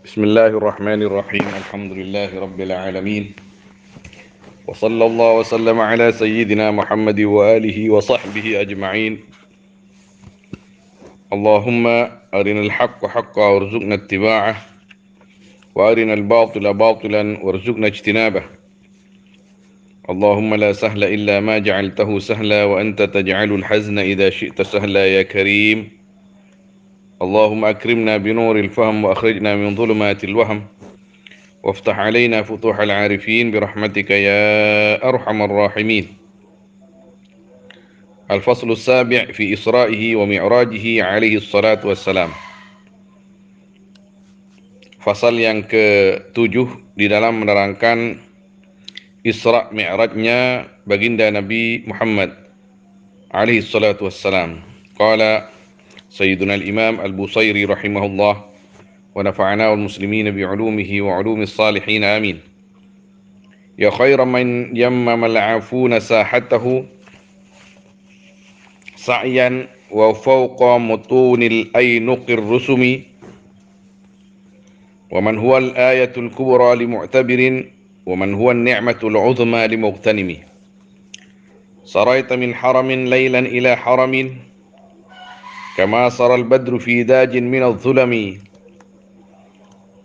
بسم الله الرحمن الرحيم الحمد لله رب العالمين وصلى الله وسلم على سيدنا محمد وآله وصحبه أجمعين اللهم أرنا الحق حقا وارزقنا اتباعه وأرنا الباطل باطلا وارزقنا اجتنابه اللهم لا سهل إلا ما جعلته سهلا وأنت تجعل الحزن إذا شئت سهلا يا كريم اللهم أكرمنا بنور الفهم وأخرجنا من ظلمات الوهم وافتح علينا فتوح العارفين برحمتك يا أرحم الراحمين. الفصل السابع في إسرائه ومعراجه عليه الصلاة والسلام. Fasal yang ke-7 di dalam menerangkan Isra Mi'rajnya baginda Nabi Muhammad alaihi salatu wassalam. Qala Sayyiduna al-Imam al-Busairi rahimahullah wa nafa'ana wal muslimin bi'ulumihi wa 'ulumis salihin amin. Ya khairan man yammama al-'afuna sahatahu sa'yan wa fawqa mutunil aynuqir rusumi wa man huwa al-ayatul kubra li mu'tabirin wa man huwa an-ni'matul 'uzma li mughtanimi. Saraita min haramin laylan ila haramin كما صار البدر في داج من الظلم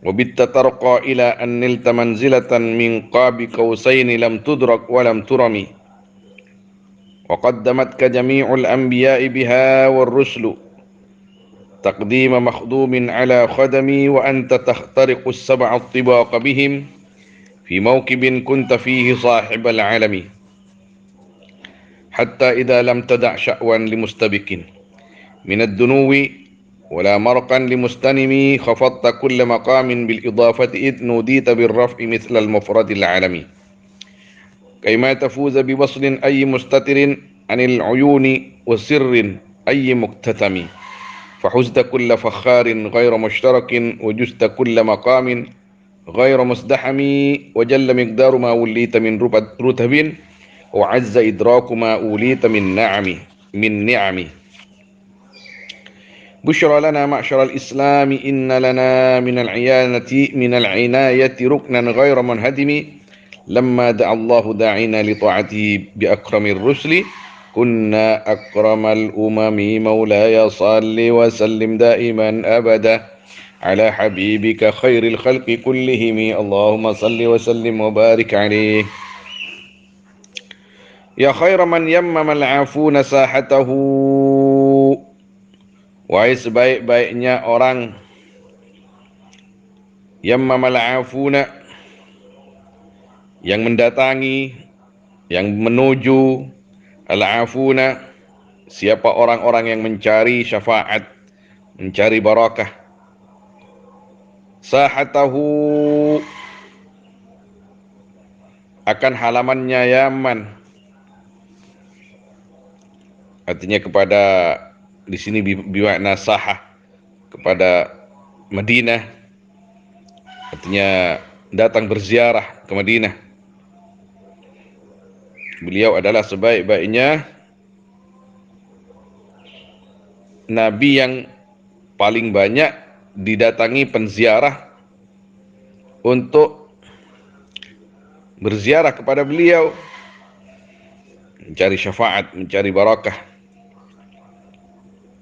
وبت ترقى إلى أن نلت منزلة من قاب قوسين لم تدرك ولم ترم وقدمتك جميع الأنبياء بها والرسل تقديم مخدوم على خدمي وأنت تخترق السبع الطباق بهم في موكب كنت فيه صاحب العالم حتى إذا لم تدع شأوا لمستبك من الدنو ولا مرقا لمستنم خفضت كل مقام بالإضافة إذ نوديت بالرفع مثل المفرد العالمي كيما تفوز بوصل أي مستتر عن العيون وسر أي مكتتم فحزت كل فخار غير مشترك وجزت كل مقام غير مزدحم وجل مقدار ما وليت من رتب وعز إدراك ما أوليت من نعم بشرى لنا معشر الإسلام إن لنا من العناية ركنا غير منهدم لما دعا الله داعينا لطاعته بأكرم الرسل كنا أكرم الأمم مولاي صل وسلم دائما أبدا على حبيبك خير الخلق كلهم اللهم صل وسلم وبارك عليه يا خير من يمم العافون ساحته. Wahai sebaik-baiknya orang yammamal afuna, yang mendatangi, yang menuju al-afuna, siapa orang-orang yang mencari syafaat, mencari barakah. Sahatahu, akan halamannya Yaman, artinya kepada, di sini bermakna sahah, kepada Madinah, artinya datang berziarah ke Madinah. Beliau adalah sebaik-baiknya Nabi yang paling banyak didatangi penziarah untuk berziarah kepada beliau, mencari syafaat, mencari barakah.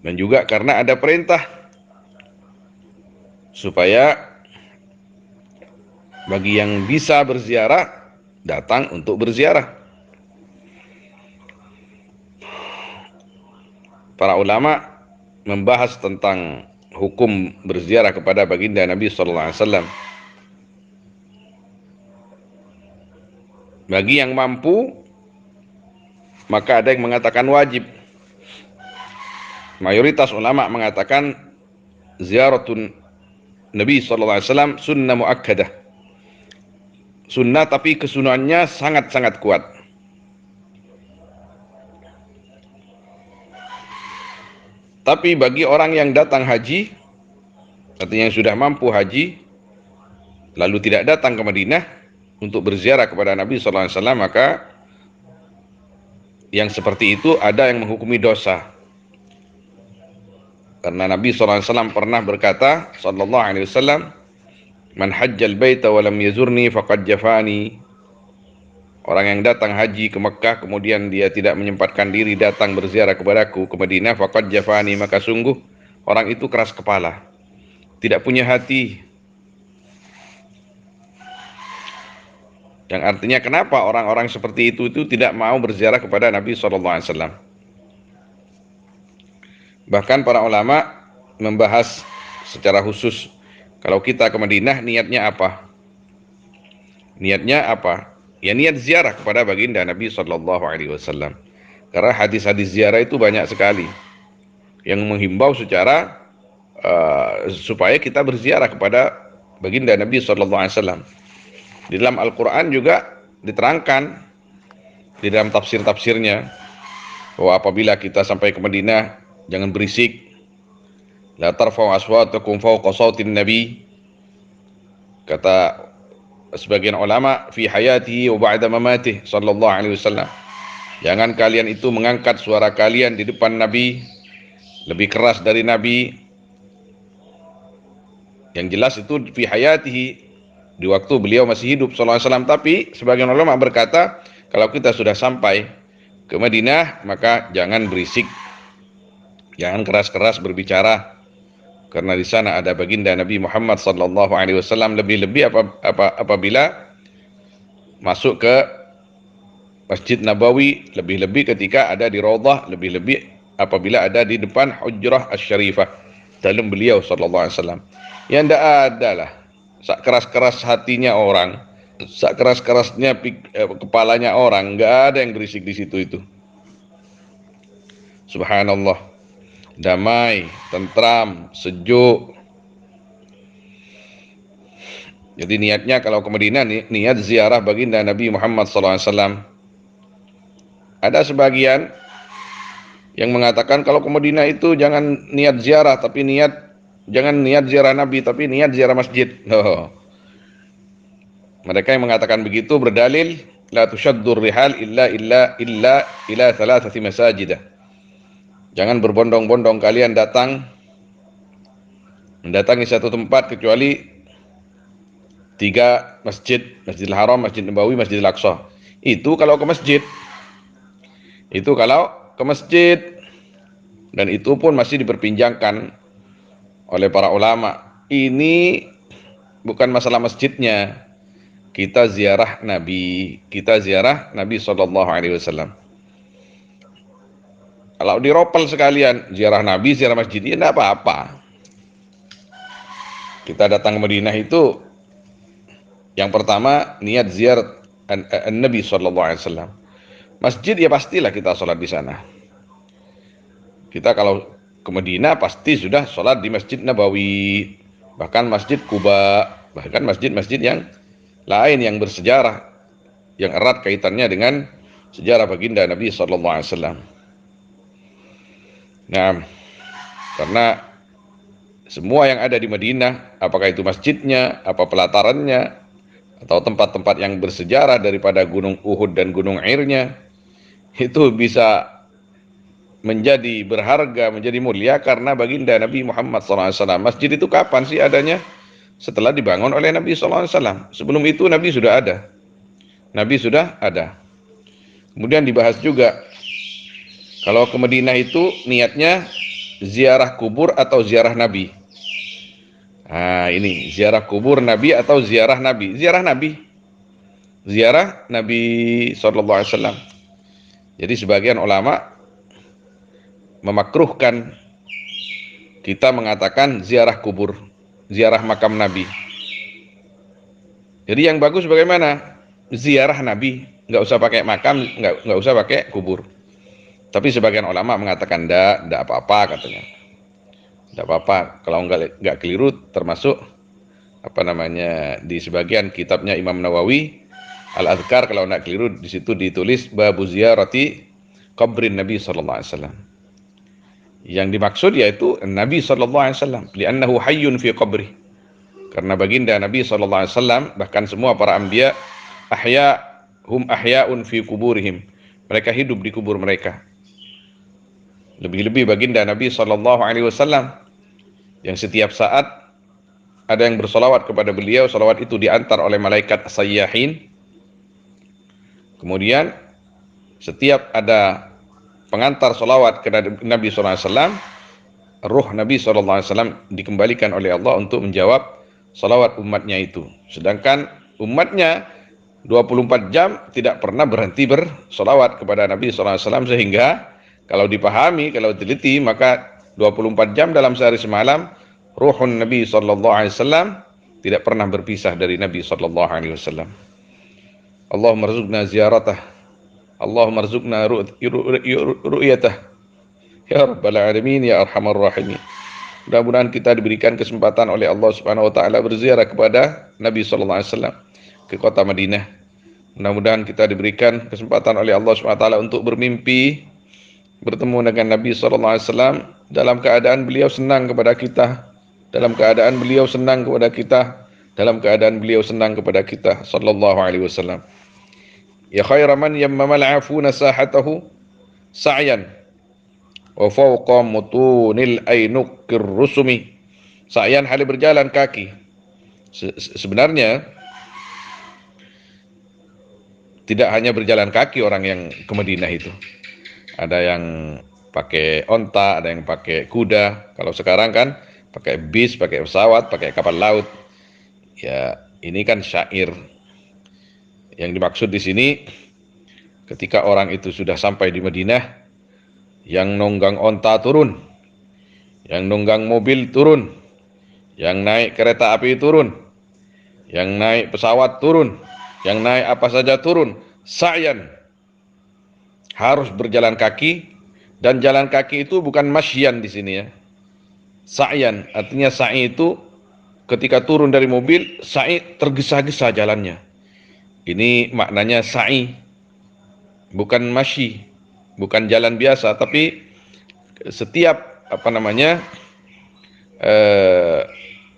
Dan juga karena ada perintah supaya bagi yang bisa berziarah, datang untuk berziarah. Para ulama membahas tentang hukum berziarah kepada baginda Nabi SAW. Bagi yang mampu, maka ada yang mengatakan wajib. Mayoritas ulama mengatakan ziaratun Nabi SAW sunnah muakkadah, sunnah tapi kesunahannya sangat-sangat kuat. Tapi bagi orang yang datang haji, artinya yang sudah mampu haji lalu tidak datang ke Madinah untuk berziarah kepada Nabi SAW, maka yang seperti itu ada yang menghukumi dosa. Karena Nabi SAW pernah berkata, sallallahu alaihi wasallam, Man hajjal baita wa lam yazurni faqad jafani. Orang yang datang haji ke Mekah kemudian dia tidak menyempatkan diri datang berziarah kepadaku ke Madinah, faqad jafani, maka sungguh orang itu keras kepala, tidak punya hati. Yang artinya kenapa orang-orang seperti itu tidak mau berziarah kepada Nabi SAW. Bahkan para ulama membahas secara khusus, kalau kita ke Madinah niatnya apa? Niatnya apa? Ya niat ziarah kepada baginda Nabi SAW. Karena hadis-hadis ziarah itu banyak sekali yang menghimbau secara supaya kita berziarah kepada baginda Nabi SAW. Di dalam Al-Quran juga diterangkan di dalam tafsir-tafsirnya bahwa apabila kita sampai ke Madinah jangan berisik. La tarfa'u aswatakum fawqa sautin nabi. Kata sebagian ulama, fi hayatihi wa ba'da mamatih sallallahu alaihi wasallam. Jangan kalian itu mengangkat suara kalian di depan Nabi lebih keras dari Nabi. Yang jelas itu fi hayatihi, di waktu beliau masih hidup sallallahu alaihi wasallam. Tapi sebagian ulama berkata, kalau kita sudah sampai ke Madinah maka jangan berisik. Jangan keras-keras berbicara. Karena di sana ada baginda Nabi Muhammad sallallahu alaihi wasallam, lebih-lebih apabila masuk ke Masjid Nabawi, lebih-lebih ketika ada di Raudhah, lebih-lebih apabila ada di depan Hujrah Asy-Syarifah dalam beliau sallallahu alaihi wasallam. Ya ndak ada lah sak keras-keras hatinya orang, sak keras-kerasnya kepalanya orang, enggak ada yang berisik di situ itu. Subhanallah. Damai, tentram, sejuk. Jadi niatnya kalau ke Madinah niat ziarah baginda Nabi Muhammad SAW. Ada sebagian yang mengatakan kalau ke Madinah itu jangan niat ziarah, tapi jangan niat ziarah Nabi, tapi niat ziarah masjid. Mereka yang mengatakan begitu berdalil la tushaddur rihal illa ila thalathati masajidah. Jangan berbondong-bondong kalian mendatangi satu tempat kecuali 3 masjid, Masjidil Haram, Masjid Nabawi, Masjidil Aqsa. Itu kalau ke masjid. Dan itu pun masih diperbincangkan oleh para ulama. Ini bukan masalah masjidnya. Kita ziarah Nabi sallallahu alaihi wasallam. Kalau diropel sekalian, ziarah Nabi, ziarah masjid, ya tidak apa-apa. Kita datang ke Madinah itu, yang pertama niat ziarah Nabi SAW. Masjid ya pastilah kita sholat di sana. Kita kalau ke Madinah pasti sudah sholat di Masjid Nabawi, bahkan Masjid Quba, bahkan masjid-masjid yang lain yang bersejarah, yang erat kaitannya dengan sejarah baginda Nabi SAW. Nah, karena semua yang ada di Madinah, apakah itu masjidnya, apa pelatarannya, atau tempat-tempat yang bersejarah daripada Gunung Uhud dan Gunung Airnya, itu bisa menjadi berharga, menjadi mulia karena baginda Nabi Muhammad SAW. Masjid itu kapan sih adanya? Setelah dibangun oleh Nabi SAW. Sebelum itu Nabi sudah ada. Kemudian dibahas juga, kalau ke Madinah itu niatnya ziarah kubur atau ziarah Nabi. Nah ini, ziarah kubur Nabi atau ziarah Nabi. Ziarah Nabi SAW. Jadi sebagian ulama memakruhkan kita mengatakan ziarah kubur, ziarah makam Nabi. Jadi yang bagus bagaimana? Ziarah Nabi, nggak usah pakai makam, nggak usah pakai kubur. Tapi sebagian ulama mengatakan enggak apa-apa katanya. Enggak apa-apa kalau enggak keliru, termasuk di sebagian kitabnya Imam Nawawi Al-Adhkar, kalau enggak keliru di situ ditulis babu ziyarati qabrin Nabi sallallahu alaihi wasallam. Yang dimaksud yaitu Nabi sallallahu alaihi wasallam, li'annahu hayyun fi qabri. Karena baginda Nabi sallallahu alaihi wasallam, bahkan semua para anbiya ahya'un fi kuburihim. Mereka hidup di kubur mereka. Lebih-lebih baginda Nabi sallallahu alaihi wasallam yang setiap saat ada yang bersolawat kepada beliau, solawat itu diantar oleh malaikat sayyahin. Kemudian setiap ada pengantar solawat ke Nabi SAW, ruh Nabi SAW dikembalikan oleh Allah untuk menjawab solawat umatnya itu. Sedangkan umatnya 24 jam tidak pernah berhenti bersolawat kepada Nabi SAW, sehingga kalau dipahami, kalau teliti, maka 24 jam dalam sehari semalam ruhun Nabi SAW tidak pernah berpisah dari Nabi SAW. Allahumma rzuqna ziyaratah, Allahumma rzuqna ru'yatah, ya rabbal alamin, ya arhamar rahimin. Mudah-mudahan kita diberikan kesempatan oleh Allah Subhanahu wa taala berziarah kepada Nabi SAW ke kota Madinah. Mudah-mudahan kita diberikan kesempatan oleh Allah Subhanahu wa taala untuk bermimpi bertemu dengan Nabi SAW dalam keadaan beliau senang kepada kita, dalam keadaan beliau senang kepada kita, dalam keadaan beliau senang kepada kita sallallahu alaihi wasallam. Ya khaira man yammamal afuna sahatahu sa'yan wa fawqa mutunil ainukir rusumi. Sa'yan hal berjalan kaki. Sebenarnya tidak hanya berjalan kaki orang yang ke Madinah itu. Ada yang pakai onta, ada yang pakai kuda. Kalau sekarang kan pakai bis, pakai pesawat, pakai kapal laut. Ya, ini kan syair. Yang dimaksud di sini, ketika orang itu sudah sampai di Madinah, yang nunggang onta turun, yang nunggang mobil turun, yang naik kereta api turun, yang naik pesawat turun, yang naik apa saja turun. Sa'yan, harus berjalan kaki, dan jalan kaki itu bukan masyan di sini ya. Sa'yan, artinya sa'i itu ketika turun dari mobil, sa'i tergesa-gesa jalannya. Ini maknanya sa'i, bukan masyi, bukan jalan biasa, tapi setiap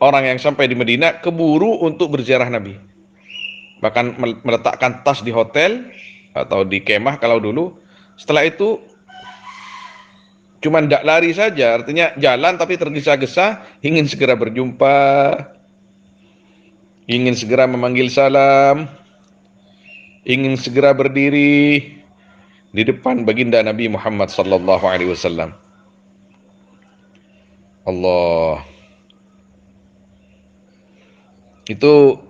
orang yang sampai di Madinah keburu untuk berziarah Nabi. Bahkan meletakkan tas di hotel atau di kemah kalau dulu. Setelah itu cuma tidak lari saja, artinya jalan tapi tergesa-gesa, ingin segera berjumpa, ingin segera memanggil salam, ingin segera berdiri di depan baginda Nabi Muhammad sallallahu alaihi wasallam. Allah. Itu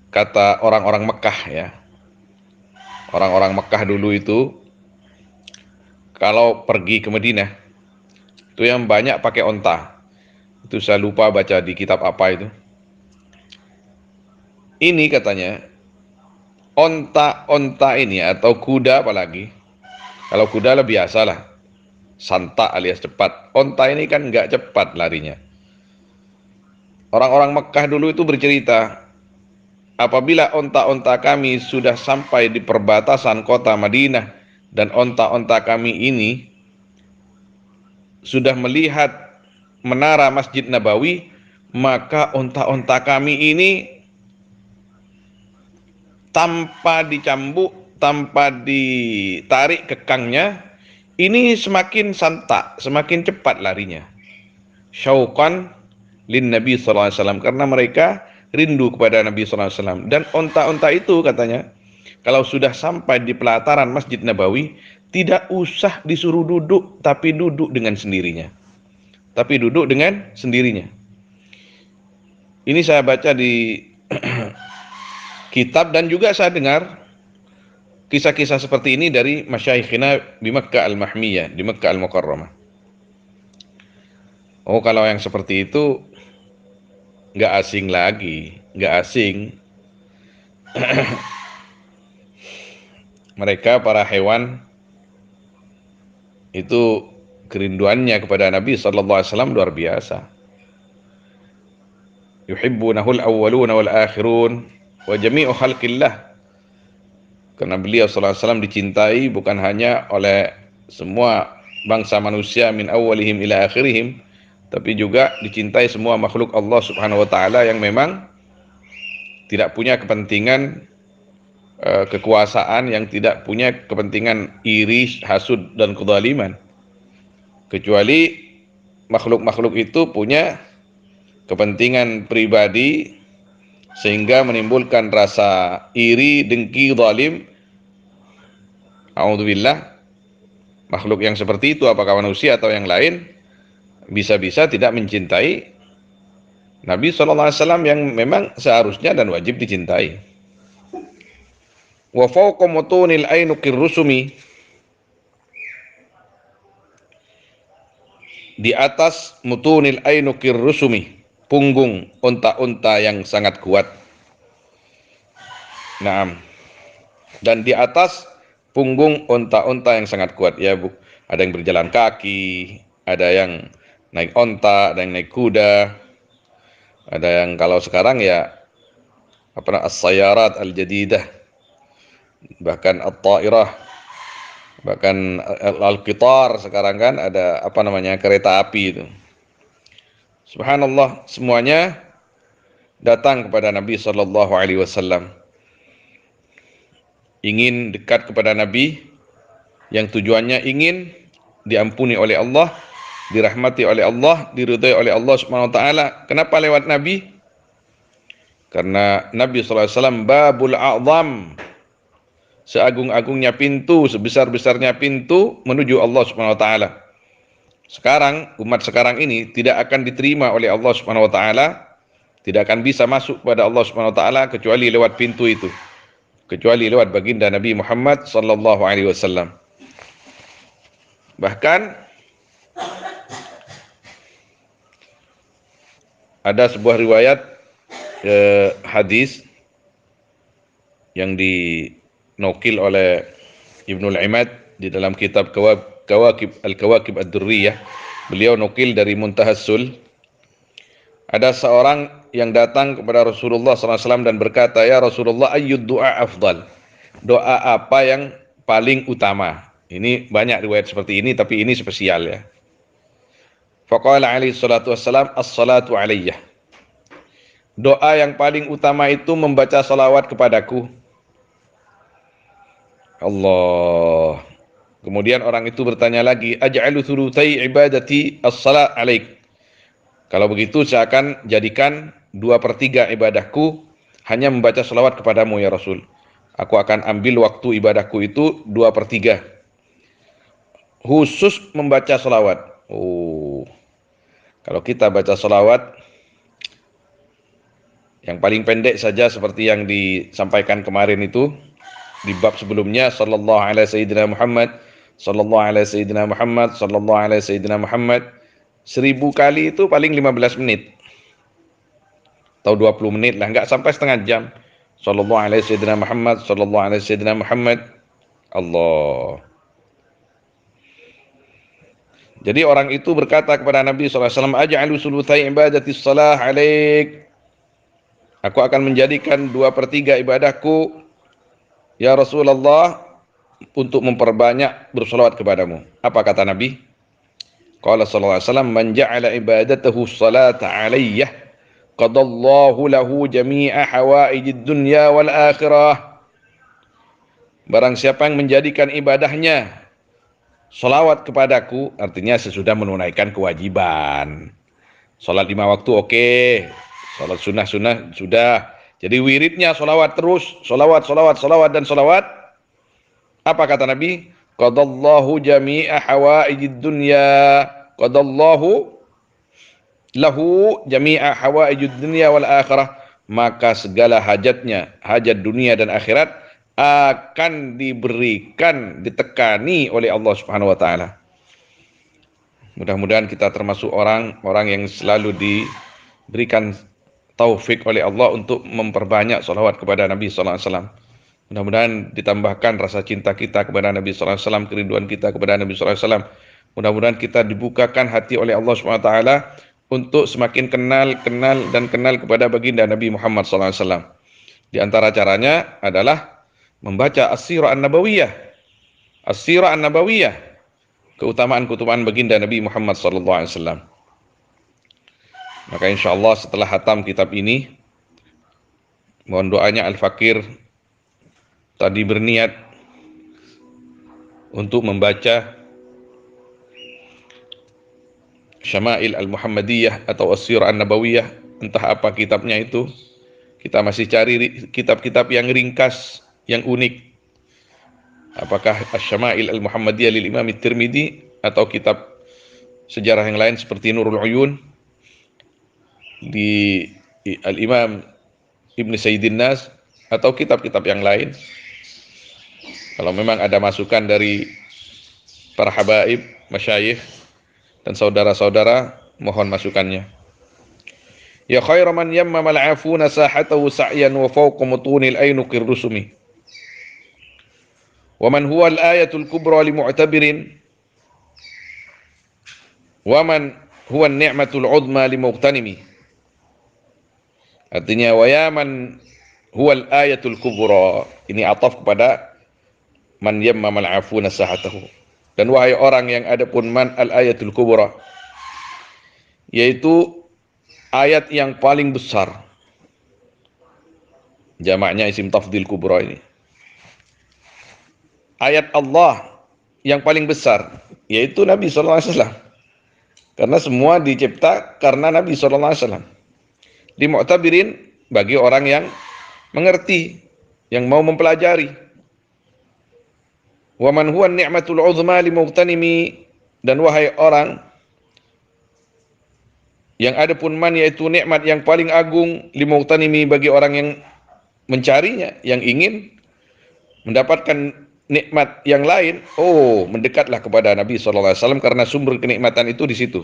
kata orang-orang Mekah ya. Orang-orang Mekah dulu itu kalau pergi ke Madinah itu yang banyak pakai onta. Itu saya lupa baca di kitab apa itu. Ini katanya onta-onta ini atau kuda apalagi. Kalau kuda lah biasalah, santa alias cepat. Onta ini kan nggak cepat larinya. Orang-orang Mekah dulu itu bercerita, apabila onta-onta kami sudah sampai di perbatasan kota Madinah dan onta-onta kami ini sudah melihat menara Masjid Nabawi, maka onta-onta kami ini tanpa dicambuk, tanpa ditarik kekangnya, ini semakin santak, semakin cepat larinya. Syauqan lin Nabi sallallahu alaihi wasallam, karena mereka rindu kepada Nabi sallallahu alaihi wasallam. Dan onta-onta itu katanya, kalau sudah sampai di pelataran Masjid Nabawi, tidak usah disuruh duduk, tapi duduk dengan sendirinya. Tapi duduk dengan sendirinya. Ini saya baca di kitab dan juga saya dengar kisah-kisah seperti ini dari masyayikhina di Makkah Al-Mahmiyah, di Makkah Al-Mukarramah. Oh, kalau yang seperti itu nggak asing lagi, nggak asing. Mereka para hewan itu kerinduannya kepada Nabi sallallahu alaihi wasallam luar biasa. Yuhibbunahul awwaluna wal akhirun wa jami'u khalqillah. Karena beliau sallallahu alaihi wasallam dicintai bukan hanya oleh semua bangsa manusia min awwalihim ila akhirihim, tapi juga dicintai semua makhluk Allah Subhanahu wa taala yang memang tidak punya kepentingan kekuasaan, yang tidak punya kepentingan iri, hasud dan kezaliman. Kecuali makhluk-makhluk itu punya kepentingan pribadi sehingga menimbulkan rasa iri, dengki, zalim. A'udzubillah. Makhluk yang seperti itu, apakah manusia atau yang lain, bisa-bisa tidak mencintai Nabi SAW yang memang seharusnya dan wajib dicintai. Wa fawqa mutunil ainuqir rusumi, di atas mutunil ainuqir rusumi, punggung unta-unta yang sangat kuat. Naam. Dan di atas punggung unta-unta yang sangat kuat, ya Bu. Ada yang berjalan kaki, ada yang naik onta, ada yang naik kuda, ada yang kalau sekarang ya as-sayarat al-jadidah, bahkan at-tairah, bahkan al-qitar sekarang kan ada kereta api itu. Subhanallah, semuanya datang kepada Nabi sallallahu alaihi wasallam. Ingin dekat kepada Nabi, yang tujuannya ingin diampuni oleh Allah, dirahmati oleh Allah, diridhai oleh Allah Subhanahu wa taala. Kenapa lewat Nabi? Karena Nabi sallallahu alaihi wasallam babul a'zam, seagung-agungnya pintu, sebesar-besarnya pintu menuju Allah Subhanahu wa taala. Sekarang umat sekarang ini tidak akan diterima oleh Allah Subhanahu wa taala, tidak akan bisa masuk kepada Allah Subhanahu wa taala kecuali lewat pintu itu. Kecuali lewat baginda Nabi Muhammad sallallahu alaihi wasallam. Bahkan ada sebuah riwayat hadis yang dinukil oleh Ibnul Imad di dalam kitab Al-Kawakib Ad-Durriyah. Beliau nukil dari Muntahassul. Ada seorang yang datang kepada Rasulullah SAW dan berkata, "Ya Rasulullah, ayyud du'a afdal?" Doa apa yang paling utama? Ini banyak riwayat seperti ini, tapi ini spesial ya. Faqala alaihi salatu wassalam, as-salatu alayyah. Doa yang paling utama itu membaca salawat kepadaku. Allah. Kemudian orang itu bertanya lagi, aj'alu thulutsai ibadati as-salat alaik. Kalau begitu saya akan jadikan 2/3 ibadahku hanya membaca salawat kepadamu ya Rasul. Aku akan ambil waktu ibadahku itu 2/3 khusus membaca salawat. Oh, kalau kita baca salawat yang paling pendek saja seperti yang disampaikan kemarin itu di bab sebelumnya, sallallahu alaihi sayyidina Muhammad, sallallahu alaihi sayyidina Muhammad, sallallahu alaihi sayyidina Muhammad, 1000 kali itu paling 15 menit atau 20 menit lah, enggak sampai setengah jam. Sallallahu alaihi sayyidina Muhammad, sallallahu alaihi sayyidina Muhammad. Allah. Jadi orang itu berkata kepada Nabi SAW, aj'alu sulutsai ibadati shalah alaik. Aku akan menjadikan 2/3 ibadahku ya Rasulullah untuk memperbanyak bersolawat kepadamu. Apa kata Nabi? Qala sallallahu alaihi wasallam, man ja'ala ibadatahu salata alayyah qadallahu lahu jami'a hawaijid dunya wal akhirah. Barang siapa yang menjadikan ibadahnya salawat kepadaku, artinya sesudah menunaikan kewajiban. Salat 5 waktu oke, salat sunnah sudah. Jadi wiridnya salawat terus, salawat dan salawat. Apa kata Nabi? Qadallahu jami'a hawaijid dunya, qadallahu lahu jami'a hawaijid dunya wal akhirah. Maka segala hajatnya, hajat dunia dan akhirat akan diberikan, ditekani oleh Allah Subhanahu wa taala. Mudah-mudahan kita termasuk orang yang selalu diberikan taufik oleh Allah untuk memperbanyak salawat kepada Nabi sallallahu alaihi wasallam. Mudah-mudahan ditambahkan rasa cinta kita kepada Nabi sallallahu alaihi wasallam, kerinduan kita kepada Nabi sallallahu alaihi wasallam. Mudah-mudahan kita dibukakan hati oleh Allah Subhanahu wa taala untuk semakin kenal kepada baginda Nabi Muhammad sallallahu alaihi wasallam. Di antara caranya adalah membaca As-Sirah An-Nabawiyah. As-Sirah An-Nabawiyah, keutamaan baginda Nabi Muhammad sallallahu alaihi wasallam. Maka insyaallah setelah hatam kitab ini, mohon doanya Al-Fakir tadi berniat untuk membaca Syama'il Al-Muhammadiyah atau As-Sirah An-Nabawiyah entah apa kitabnya itu. Kita masih cari kitab-kitab yang ringkas, yang unik. Apakah Asy-Syama'il Al-Muhammadiyah lil Imam At-Tirmidzi atau kitab sejarah yang lain seperti Nurul Uyun di Al-Imam Ibn Sayyidin Nas atau kitab-kitab yang lain. Kalau memang ada masukan dari para habaib, masyayikh dan saudara-saudara, mohon masukannya. Ya khairu man yammama al-afuna sahatahu sa'yan wa fawqa mutunil aynuqir rusumi. Wa man huwa al-ayatul kubra li mu'tabirin. Wa man huwa an-ni'matul 'uzma li muqtanimi. Artinya wa ya man huwa al-ayatul kubra. Ini ataf kepada man yammama al-afuna sahatahu. Dan wahai orang yang ada pun man al-ayatul kubra, yaitu ayat yang paling besar. Jamaknya isim tafdil kubra ini. Ayat Allah yang paling besar, yaitu Nabi SAW. Karena semua dicipta karena Nabi SAW. Limu'tabirin, bagi orang yang mengerti, yang mau mempelajari. Wa man huwa ni'matul 'uzma limuqtanimi, dan wahai orang yang ada pun man, yaitu nikmat yang paling agung, limuqtanimi, bagi orang yang mencarinya, yang ingin mendapatkan nikmat yang lain. Oh, mendekatlah kepada Nabi SAW karena sumber kenikmatan itu di situ.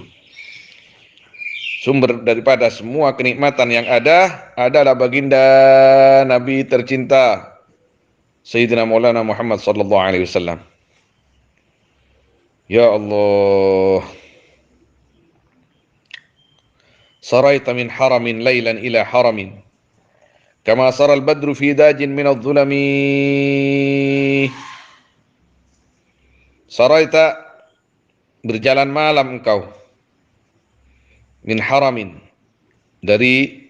Sumber daripada semua kenikmatan yang ada adalah baginda Nabi tercinta Sayyidina Maulana Muhammad SAW. Ya Allah. Saraita min haramin laylan ila haramin kama saral badru fi dajin min adh-dhulami. Saraita, berjalan malam engkau, min haramin, dari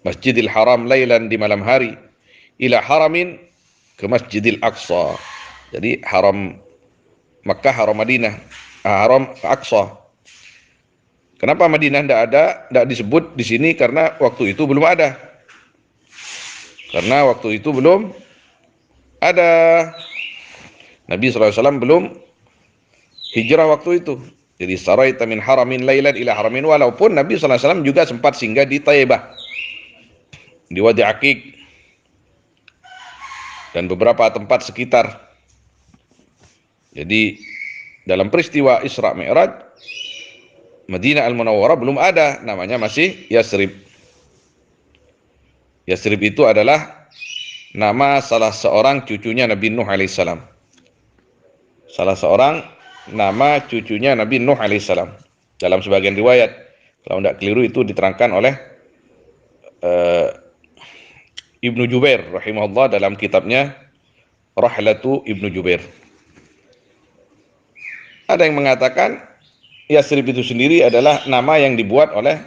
Masjidil Haram laylan, di malam hari, ila haramin, ke Masjidil Aqsa. Jadi haram Makkah, haram Madinah, haram Aqsa. Kenapa Madinah tidak disebut di sini? Karena waktu itu belum ada. Nabi SAW belum hijrah waktu itu. Jadi saraita min haramin laylan ila haramin, walaupun Nabi SAW juga sempat singgah di Taibah, di Wadi Aqiq, dan beberapa tempat sekitar. Jadi dalam peristiwa Isra Mi'raj, Madinah Al-Munawwarah belum ada, namanya masih Yasrib. Yasrib itu adalah nama salah seorang cucunya Nabi Nuh alaihissalam. Salah seorang nama cucunya Nabi Nuh alaihissalam. Dalam sebagian riwayat, kalau tidak keliru itu diterangkan oleh Ibnu Jubair rahimahullah dalam kitabnya Rahlatu Ibnu Jubair. Ada yang mengatakan Yasrib itu sendiri adalah nama yang dibuat oleh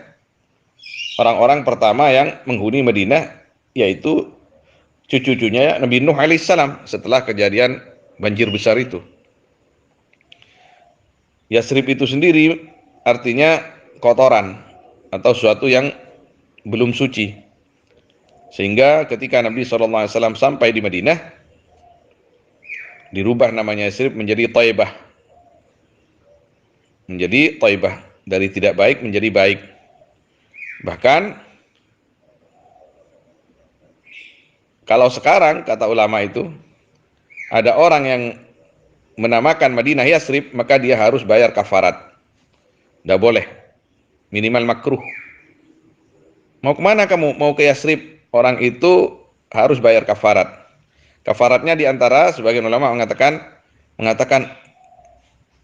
orang-orang pertama yang menghuni Madinah, yaitu cucu-cucunya Nabi Nuh alaihissalam setelah kejadian banjir besar itu. Yasrib itu sendiri artinya kotoran atau sesuatu yang belum suci. Sehingga ketika Nabi SAW sampai di Madinah, dirubah namanya Yasrib menjadi Taibah. Menjadi Taibah, dari tidak baik menjadi baik. Bahkan kalau sekarang, kata ulama itu, ada orang yang menamakan Madinah Yasrib, maka dia harus bayar kafarat. Tidak boleh, minimal makruh. Mau kemana kamu? Mau ke Yasrib? Orang itu harus bayar kafarat. Kafaratnya diantara sebagian ulama mengatakan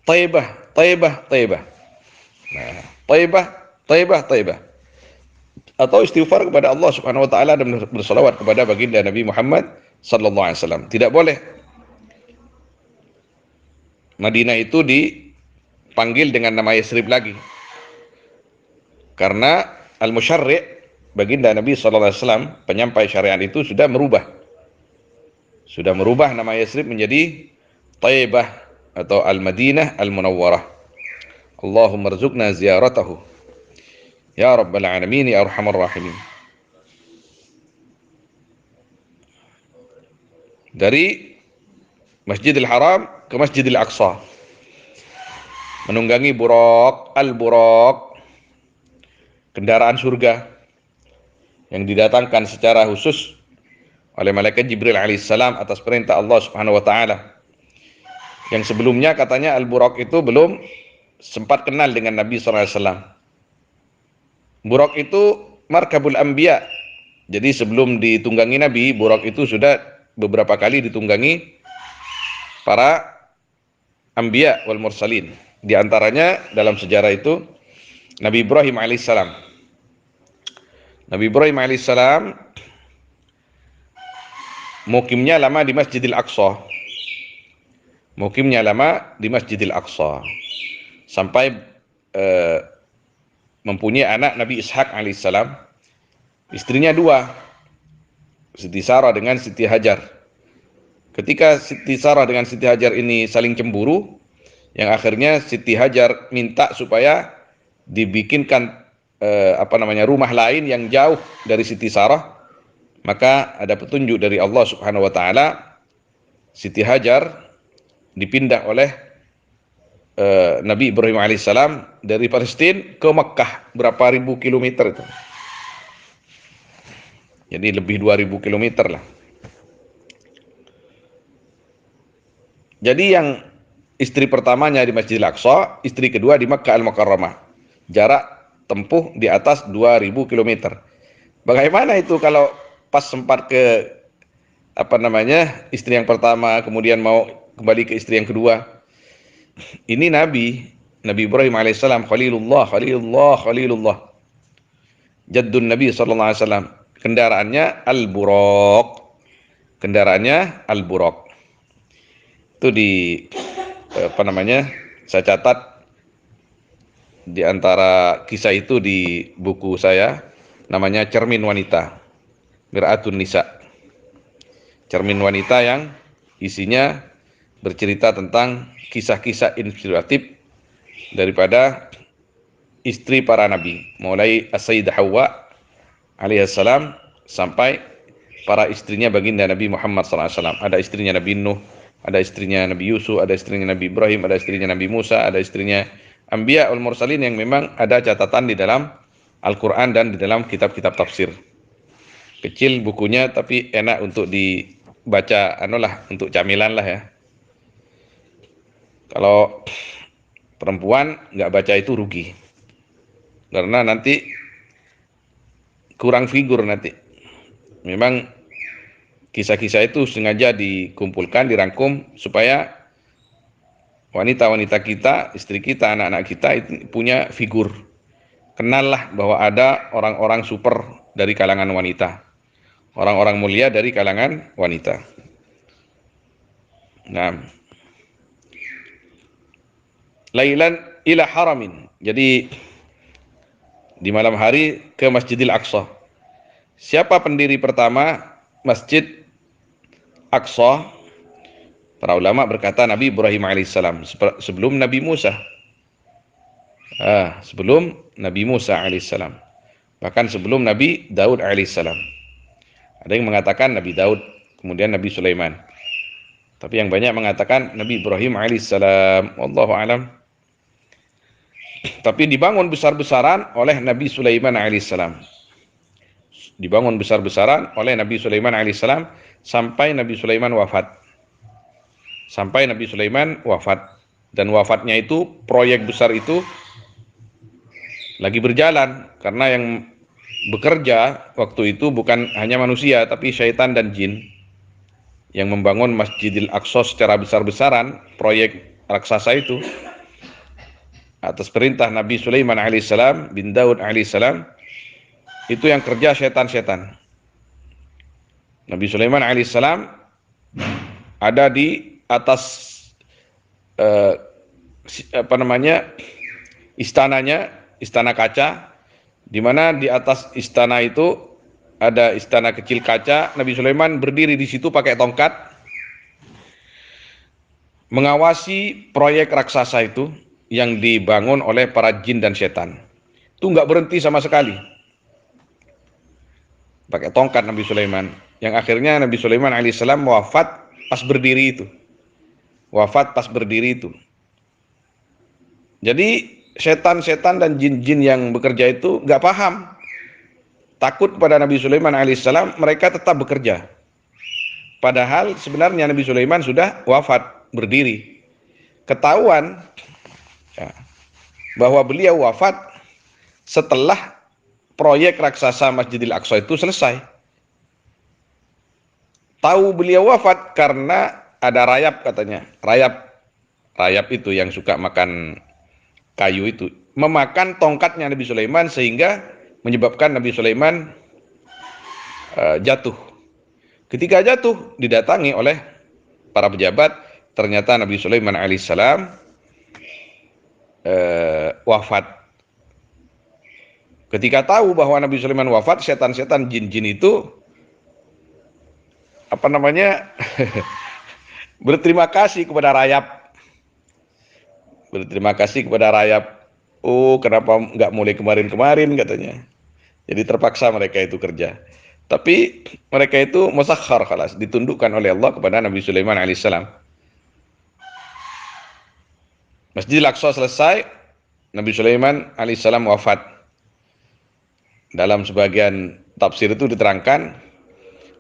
Taibah, Taibah, Taibah. Nah, Taibah, Taibah, Taibah. Atau istighfar kepada Allah Subhanahu wa taala dan berselawat kepada baginda Nabi Muhammad sallallahu alaihi wasallam. Tidak boleh Madinah itu dipanggil dengan nama Yasrib lagi. Karena al-musyarri', baginda Nabi sallallahu alaihi wasallam, penyampai syariat itu sudah merubah nama Yasrib menjadi Taibah atau Al-Madinah Al-Munawwarah. Allahumma rzuqna ziyaratahu. Ya Rabbal Alamin, Ya Arhamar Rahimin. Dari Masjidil Haram ke Masjidil Aqsa, menunggangi Buraq, Al-Buraq, kendaraan surga yang didatangkan secara khusus oleh malaikat Jibril alaihissalam atas perintah Allah Subhanahu wa taala. Yang sebelumnya katanya Al-Buraq itu belum sempat kenal dengan Nabi sallallahu alaihi wasallam. Buraq itu markabul anbiya. Jadi sebelum ditunggangi Nabi, Buraq itu sudah beberapa kali ditunggangi para anbiya wal mursalin. Di antaranya dalam sejarah itu Nabi Ibrahim alaihissalam. Nabi Ibrahim alaihissalam mukimnya lama di Masjidil Aqsa. Mukimnya lama di Masjidil Aqsa. Sampai mempunyai anak Nabi Ishak alaihissalam. Istrinya dua, Siti Sarah dengan Siti Hajar. Ketika Siti Sarah dengan Siti Hajar ini saling cemburu, yang akhirnya Siti Hajar minta supaya dibikinkan rumah lain yang jauh dari Siti Sarah. Maka ada petunjuk dari Allah Subhanahu wa taala, Siti Hajar dipindah oleh Nabi Ibrahim alaihissalam dari Palestina ke Mekkah, berapa ribu kilometer itu. Jadi lebih 2000 kilometer lah. Jadi yang istri pertamanya di Masjidil Aqsa, istri kedua di Makkah Al-Mukarramah. Jarak tempuh di atas 2000 kilometer. Bagaimana itu kalau pas sempat ke istri yang pertama kemudian mau kembali ke istri yang kedua? Ini Nabi Ibrahim alaihissalam, Khalilullah. Jaddun Nabi sallallahu alaihi wasallam. Kendaraannya Al-Buraq. Itu saya catat di antara kisah itu di buku saya, namanya Cermin Wanita, Mir'atun Nisa. Cermin Wanita yang isinya bercerita tentang kisah-kisah inspiratif daripada istri para nabi, mulai As-Sayyidah Hawa alaihissalam sampai para istrinya baginda Nabi Muhammad SAW. Ada istrinya Nabi Nuh, ada istrinya Nabi Yusuf, ada istrinya Nabi Ibrahim, ada istrinya Nabi Musa, ada istrinya Anbiya wal Mursalin yang memang ada catatan di dalam Al-Quran dan di dalam kitab-kitab tafsir. Kecil bukunya tapi enak untuk dibaca, untuk camilan lah ya. Kalau perempuan nggak baca itu rugi, karena nanti kurang figur nanti. Memang kisah-kisah itu sengaja dikumpulkan, dirangkum supaya wanita-wanita kita, istri kita, anak-anak kita itu punya figur. Kenallah bahwa ada orang-orang super dari kalangan wanita, orang-orang mulia dari kalangan wanita. Nah, lailan ila haramin. Jadi di malam hari ke Masjidil Aqsa. Siapa pendiri pertama Masjid Aqsa? Para ulama berkata Nabi Ibrahim alaihissalam, sebelum Nabi Musa. Sebelum Nabi Musa alaihissalam. Bahkan sebelum Nabi Daud alaihissalam. Ada yang mengatakan Nabi Daud, kemudian Nabi Sulaiman. Tapi yang banyak mengatakan Nabi Ibrahim alaihissalam. Wallahu a'lam. Tapi dibangun besar-besaran oleh Nabi Sulaiman alaihissalam. Dibangun besar-besaran oleh Nabi Sulaiman alaihissalam sampai Nabi Sulaiman wafat. Dan wafatnya itu, proyek besar itu lagi berjalan, karena yang bekerja waktu itu bukan hanya manusia tapi syaitan dan jin yang membangun Masjidil Aqsa secara besar-besaran. Proyek raksasa itu atas perintah Nabi Sulaiman alaihissalam bin Daud alaihissalam, itu yang kerja setan-setan. Nabi Sulaiman alaihissalam ada di atas istananya, istana kaca, di mana di atas istana itu ada istana kecil kaca. Nabi Sulaiman berdiri di situ pakai tongkat, mengawasi proyek raksasa itu yang dibangun oleh para jin dan setan. Itu nggak berhenti sama sekali. Pakai tongkat Nabi Sulaiman. Yang akhirnya Nabi Sulaiman alaihissalam wafat pas berdiri itu. Wafat pas berdiri itu. Jadi setan-setan dan jin-jin yang bekerja itu nggak paham. Takut kepada Nabi Sulaiman alaihissalam, mereka tetap bekerja. Padahal sebenarnya Nabi Sulaiman sudah wafat, berdiri. Ketahuan ya, bahwa beliau wafat setelah proyek raksasa Masjidil Aqsa itu selesai. Tahu beliau wafat karena ada rayap katanya. Rayap itu yang suka makan kayu itu. Memakan tongkatnya Nabi Sulaiman sehingga menyebabkan Nabi Sulaiman jatuh. Ketika jatuh didatangi oleh para pejabat, ternyata Nabi Sulaiman alaihissalam wafat. Ketika tahu bahwa Nabi Sulaiman wafat, setan-setan jin-jin itu berterima kasih kepada rayap. Berterima kasih kepada rayap. Oh, kenapa nggak mulai kemarin-kemarin katanya. Jadi terpaksa mereka itu kerja. Tapi mereka itu musakhkhar khalas, ditundukkan oleh Allah kepada Nabi Sulaiman alaihissalam. Masjidil Aqsa selesai, Nabi Sulaiman alaihissalam wafat. Dalam sebagian tafsir itu diterangkan,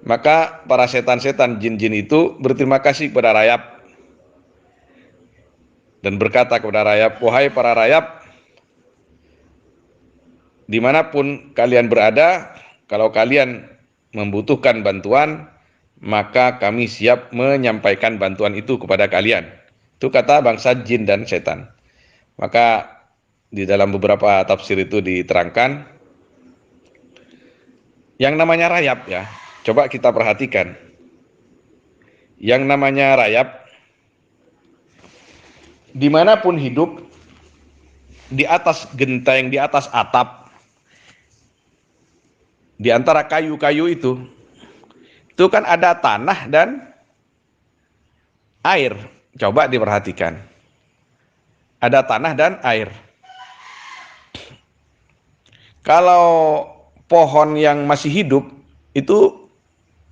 maka para setan-setan jin-jin itu berterima kasih kepada rayap dan berkata kepada rayap, wahai para rayap, dimanapun kalian berada, kalau kalian membutuhkan bantuan, maka kami siap menyampaikan bantuan itu kepada kalian. Itu kata bangsa jin dan setan. Maka di dalam beberapa tafsir itu diterangkan, yang namanya rayap ya, coba kita perhatikan. Yang namanya rayap, dimanapun hidup, di atas genteng, di atas atap, di antara kayu-kayu itu kan ada tanah dan air. Coba diperhatikan. Ada tanah dan air. Kalau pohon yang masih hidup, itu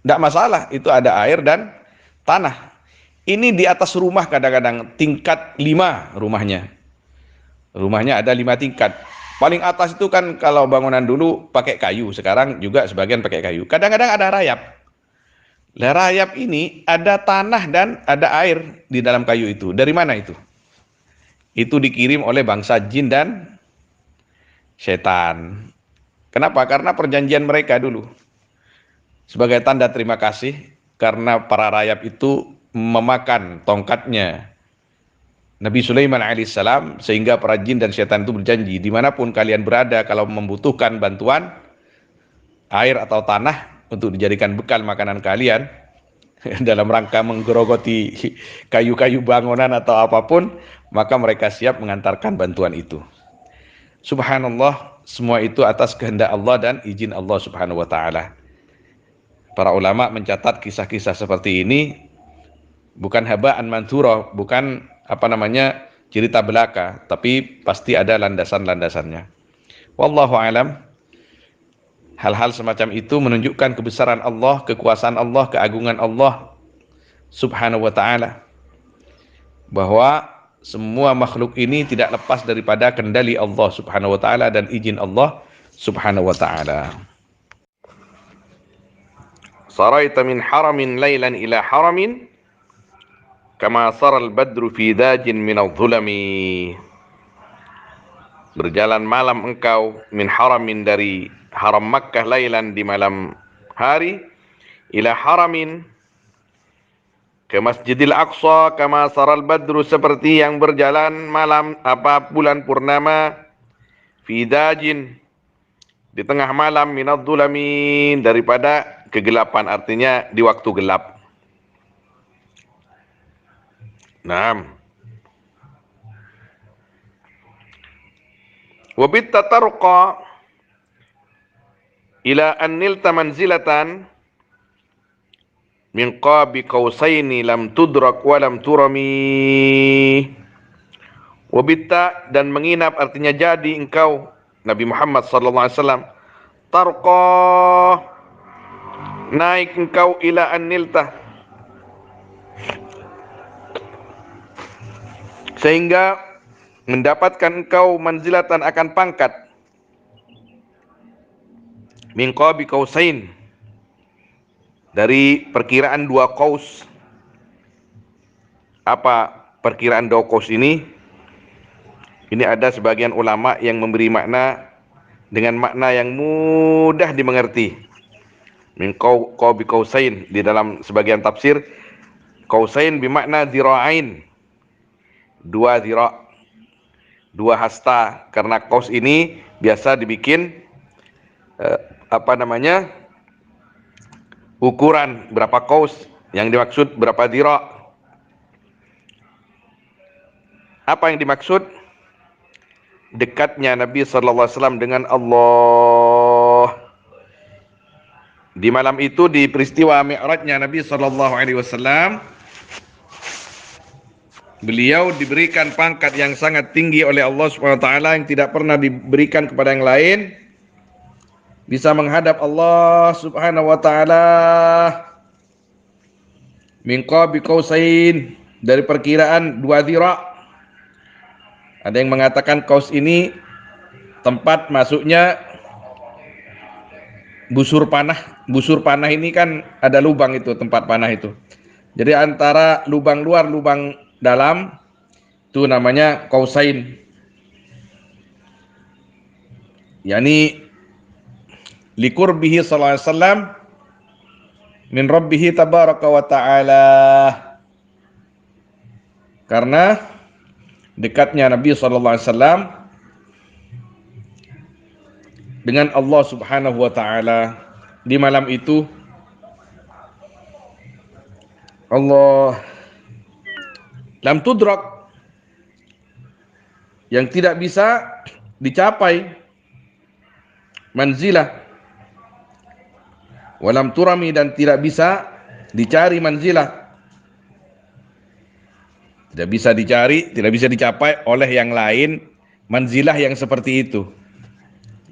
tidak masalah. Itu ada air dan tanah. Ini di atas rumah kadang-kadang tingkat 5 rumahnya. Rumahnya ada 5 tingkat. Paling atas itu kan kalau bangunan dulu pakai kayu, sekarang juga sebagian pakai kayu. Kadang-kadang ada rayap. Lah rayap ini ada tanah dan ada air di dalam kayu itu. Dari mana itu? Itu dikirim oleh bangsa jin dan setan. Kenapa? Karena perjanjian mereka dulu. Sebagai tanda terima kasih karena para rayap itu memakan tongkatnya Nabi Sulaiman alaihissalam, sehingga para jin dan setan itu berjanji, dimanapun kalian berada, kalau membutuhkan bantuan air atau tanah untuk dijadikan bekal makanan kalian dalam rangka menggerogoti kayu-kayu bangunan atau apapun, maka mereka siap mengantarkan bantuan itu. Subhanallah, semua itu atas kehendak Allah dan izin Allah subhanahu wa ta'ala. Para ulama mencatat kisah-kisah seperti ini bukan habaan manthura, bukan cerita belaka, tapi pasti ada landasan-landasannya. Wallahu alam. Hal-hal semacam itu menunjukkan kebesaran Allah, kekuasaan Allah, keagungan Allah subhanahu wa ta'ala. Bahwa semua makhluk ini tidak lepas daripada kendali Allah subhanahu wa ta'ala dan izin Allah subhanahu wa ta'ala. Saraita min haramin laylan ila haramin kama saral badru fi dajin minadh dhulami. Berjalan malam engkau min haramin, dari haram Makkah, lailan di malam hari, ila haramin ke Masjidil Aqsa, kama saral badru seperti yang berjalan malam bulan purnama, fi dajin di tengah malam, minadh dhulami daripada kegelapan, artinya di waktu gelap. Naam. Wa bit tatarqa ila an nilta manzilatan min qabi qausaini lam tudrak wa lam turami. Wa bitta, dan menginap, artinya jadi engkau Nabi Muhammad sallallahu alaihi wasallam, tarqa, naik engkau ila an-niltah, sehingga mendapatkan engkau manzilatan, akan pangkat, min qabi qausain, dari perkiraan dua qaus. Apa perkiraan dua qaus ini? Ini ada sebagian ulama yang memberi makna dengan makna yang mudah dimengerti. Min qabi qausain, di dalam sebagian tafsir qausain bermakna dhira'ain, dua dhira', dua hasta, karena qaus ini biasa dibikin ukuran berapa qaus, yang dimaksud berapa dhira'. Apa yang dimaksud? Dekatnya Nabi sallallahu alaihi wasallam dengan Allah. Di malam itu, di peristiwa Mi'rajnya Nabi sallallahu alaihi wasallam, beliau diberikan pangkat yang sangat tinggi oleh Allah Subhanahu wa taala, yang tidak pernah diberikan kepada yang lain. Bisa menghadap Allah Subhanahu wa taala min qabi qausain, dari perkiraan dua dhira'. Ada yang mengatakan qaus ini tempat masuknya busur panah. Busur panah ini kan ada lubang, itu tempat panah itu. Jadi antara lubang luar, lubang dalam, itu namanya qausain. Yani liqurbihi sallallahu alaihi wasallam min rabbih tabaraka wa ta'ala, karena dekatnya Nabi sallallahu alaihi wasallam dengan Allah Subhanahu wa taala di malam itu. Allah lam tudrak, yang tidak bisa dicapai, manzilah, walam turami, dan tidak bisa dicari manzilah. Tidak bisa dicari, tidak bisa dicapai oleh yang lain manzilah yang seperti itu.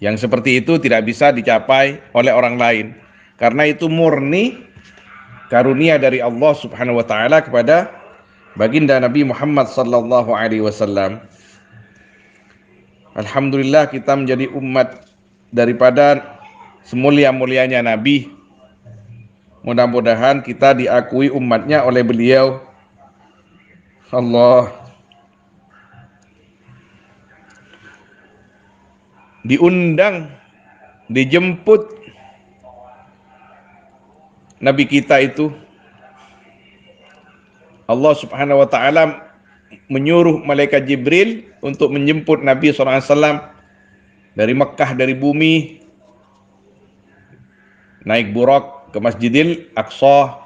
Yang seperti itu tidak bisa dicapai oleh orang lain, karena itu murni karunia dari Allah Subhanahu wa taala kepada baginda Nabi Muhammad sallallahu alaihi wasallam. Alhamdulillah, kita menjadi umat daripada semulia-mulianya Nabi. Mudah-mudahan kita diakui umatnya oleh beliau. Allah diundang, dijemput Nabi kita itu. Allah Subhanahu wa taala menyuruh malaikat Jibril untuk menjemput Nabi sallallahu alaihi wasallam dari Mekah, dari bumi, naik Burak ke Masjidil Aqsa.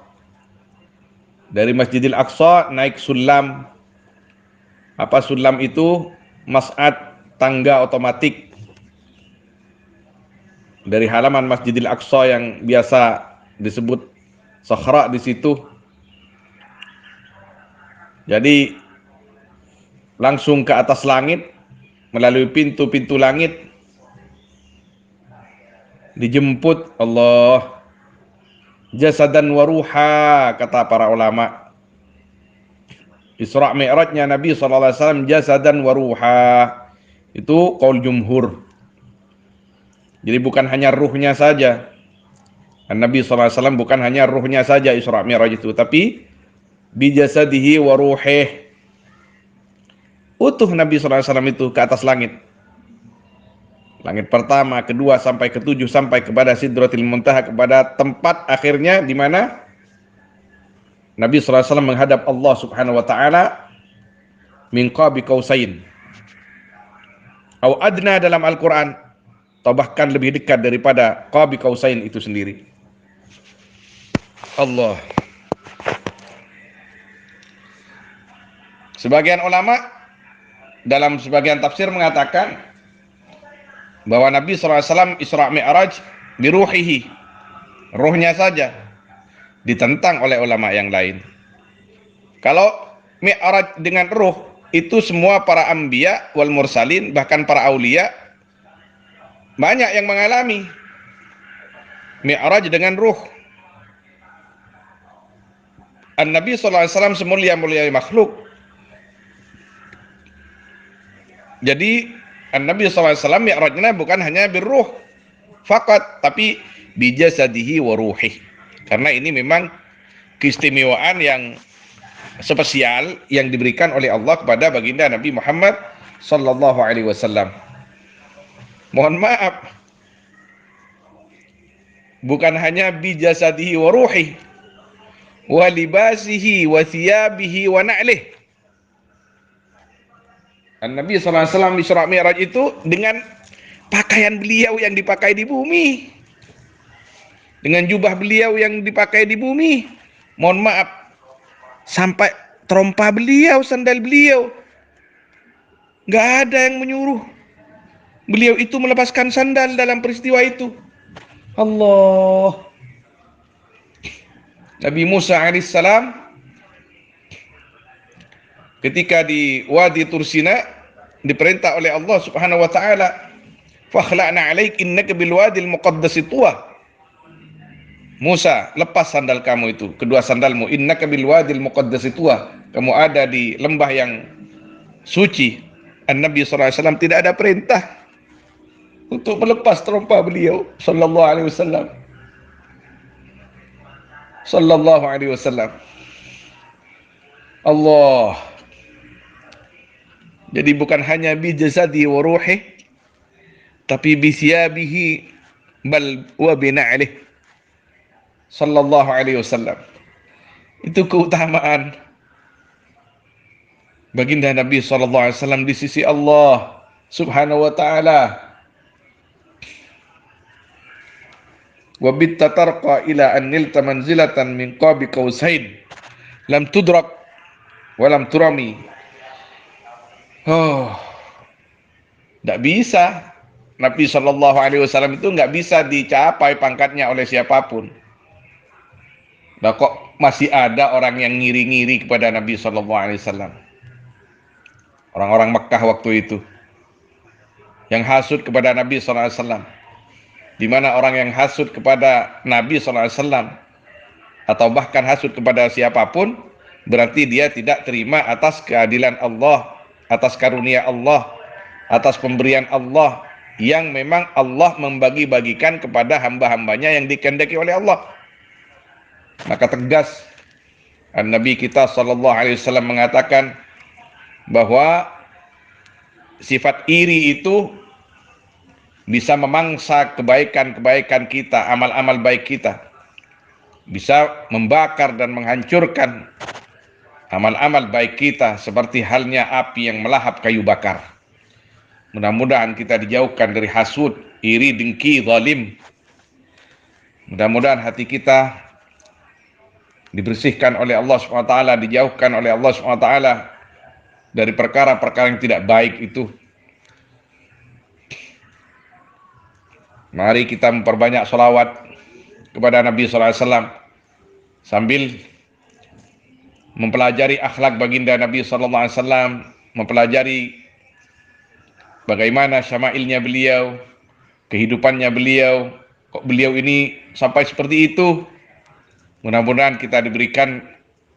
Dari Masjidil Aqsa naik sulam. Apa sulam itu? Mas'ad, tangga otomatik. Dari halaman Masjidil Aqsa yang biasa disebut Sakhra di situ. Jadi langsung ke atas langit, melalui pintu-pintu langit, dijemput Allah. Jasadan wa ruha, kata para ulama. Isra' Mi'rajnya Nabi SAW jasadan wa ruha, itu qaul jumhur. Jadi bukan hanya ruhnya saja. Nabi SAW bukan hanya ruhnya saja Isra' Mi'raj itu, tapi bijasadihi wa ruhih, utuh Nabi SAW itu ke atas langit. Langit pertama, kedua, sampai ketujuh, sampai kepada Sidratil Muntaha, kepada tempat akhirnya di mana Nabi SAW menghadap Allah Subhanahu wa taala min qabi qausain. Au adna dalam Al-Qur'an, atau bahkan lebih dekat daripada qabi qausain itu sendiri. Allah. Sebagian ulama dalam sebagian tafsir mengatakan bahwa Nabi SAW Isra' Mi'raj biruhihi, ruhnya saja, ditentang oleh ulama yang lain. Kalau Mi'raj dengan ruh, itu semua para anbiya wal mursalin, bahkan para aulia, Banyak yang mengalami Mi'raj dengan ruh. An-Nabi SAW semulia-mulia makhluk. Jadi An-Nabi SAW Mi'rajnya bukan hanya birruh fakat, tapi bijasadihi wa ruhih. Karena ini memang keistimewaan yang spesial yang diberikan oleh Allah kepada baginda Nabi Muhammad sallallahu alaihi wasallam. Mohon maaf, bukan hanya bijasadihi wa ruhi wa libasihi wa thiyabihi wa na'lih. Nabi sallallahu alaihi wasallam Isra Mi'raj itu dengan pakaian beliau yang dipakai di bumi, dengan jubah beliau yang dipakai di bumi. Mohon maaf, sampai trompa beliau, sandal beliau, nggak ada yang menyuruh beliau itu melepaskan sandal dalam peristiwa itu. Allah. Nabi Musa alaihissalam ketika di Wadi Tursina diperintah oleh Allah Subhanahu wa taala, "Fakhla'na 'alaik innaka bil wadil muqaddasi tuwa." Musa, lepas sandal kamu itu, kedua sandalmu, innaka bil wadil muqaddasi tuwa. Kamu ada di lembah yang suci. An-Nabi SAW tidak ada perintah untuk melepas trompa beliau sallallahu alaihi wasallam. Sallallahu alaihi wasallam. Allah. Jadi bukan hanya bi jasadi wa ruhi, tapi bi thiyabihi bal wa bi na'lih. Sallallahu alaihi wasallam. Itu keutamaan baginda Nabi sallallahu alaihi wasallam di sisi Allah Subhanahu wa taala. Wa bitta tarqa ila an nilta manzilatan min qabi qausain lam tudrak wa lam turami. Tidak bisa. Nabi sallallahu alaihi wasallam itu nggak bisa dicapai pangkatnya oleh siapapun. Nah, kok masih ada orang yang ngiri-ngiri kepada Nabi sallallahu alaihi wasallam. Orang-orang Mekkah waktu itu yang hasud kepada Nabi sallallahu alaihi wasallam. Di mana orang yang hasud kepada Nabi sallallahu alaihi wasallam atau bahkan hasud kepada siapapun, berarti dia tidak terima atas keadilan Allah, atas karunia Allah, atas pemberian Allah yang memang Allah membagi-bagikan kepada hamba-hambanya yang dikehendaki oleh Allah. Maka tegas Nabi kita sallallahu alaihi wasallam mengatakan bahwa sifat iri itu bisa memangsa kebaikan-kebaikan kita, amal-amal baik kita. Bisa membakar dan menghancurkan amal-amal baik kita seperti halnya api yang melahap kayu bakar. Mudah-mudahan kita dijauhkan dari hasud, iri, dengki, zalim. Mudah-mudahan hati kita dibersihkan oleh Allah SWT, dijauhkan oleh Allah SWT dari perkara-perkara yang tidak baik itu. Mari kita memperbanyak sholawat kepada Nabi SAW sambil mempelajari akhlak baginda Nabi SAW, mempelajari bagaimana syama'ilnya beliau, kehidupannya beliau, kok beliau ini sampai seperti itu. Mudah-mudahan kita diberikan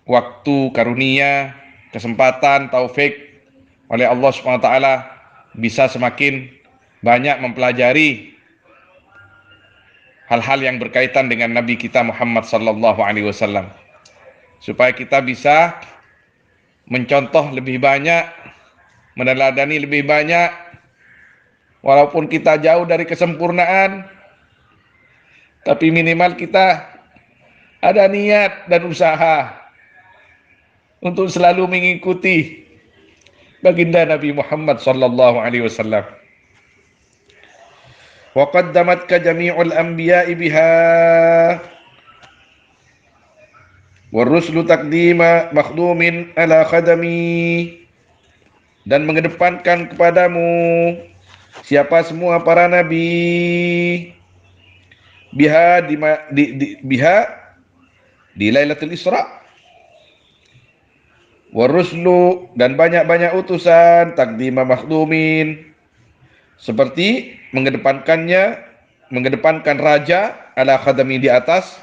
waktu, karunia, kesempatan, taufik oleh Allah SWT bisa semakin banyak mempelajari hal-hal yang berkaitan dengan Nabi kita Muhammad sallallahu alaihi wasallam, supaya kita bisa mencontoh lebih banyak, meneladani lebih banyak, walaupun kita jauh dari kesempurnaan, tapi minimal kita ada niat dan usaha untuk selalu mengikuti baginda Nabi Muhammad sallallahu alaihi wasallam. Wa qaddamatka jami'ul anbiya'i biha wa ruslu taqdima makhdumin ala khadami, dan mengedepankan kepadamu siapa semua para nabi biha di Lailatul Isra, wa ruslu, dan banyak-banyak utusan, taqdima makhdumin, seperti mengedepankan raja ala khadami, di atas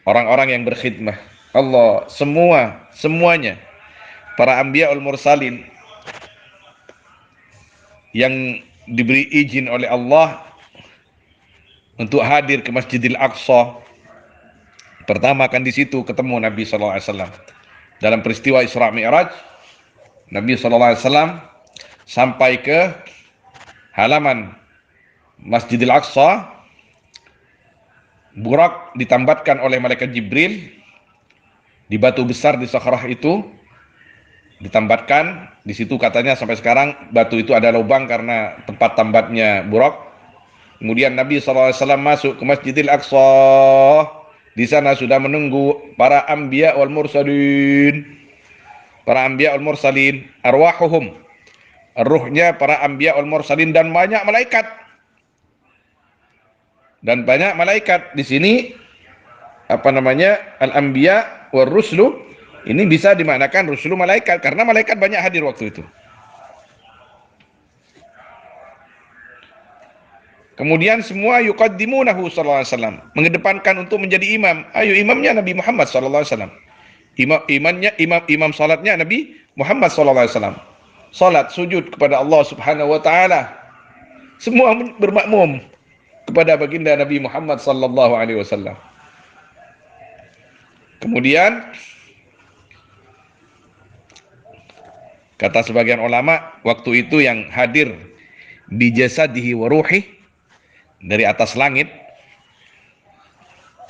orang-orang yang berkhidmah. Allah, semuanya para anbiya wal mursalin yang diberi izin oleh Allah untuk hadir ke Masjidil Aqsa. Pertama kan di situ ketemu Nabi sallallahu alaihi wasallam. Dalam peristiwa Isra Mi'raj, Nabi sallallahu alaihi wasallam sampai ke halaman Masjidil Aqsa. Burak ditambatkan oleh malaikat Jibril di batu besar di Sakhrah itu, ditambatkan di situ. Katanya sampai sekarang batu itu ada lubang karena tempat tambatnya Burak. Kemudian Nabi SAW masuk ke Masjidil Aqsa. Di sana sudah menunggu para anbiya wal mursalin. Para anbiya wal mursalin, arwahuhum, ruhnya para anbiya wal mursalin, dan banyak malaikat. Di sini al-anbiya war ruslu, ini bisa dimaknakan ruslu malaikat, karena malaikat banyak hadir waktu itu. Kemudian semua yuqaddimunahu sallallahu alaihi wasallam, mengedepankan untuk menjadi imam. Ayo, imamnya Nabi Muhammad sallallahu alaihi wasallam. Imam salatnya Nabi Muhammad sallallahu alaihi wasallam. Salat sujud kepada Allah Subhanahu wa taala. Semua bermakmum kepada baginda Nabi Muhammad sallallahu alaihi wasallam. Kemudian kata sebagian ulama, waktu itu yang hadir bi jasadihi wa ruhi, dari atas langit,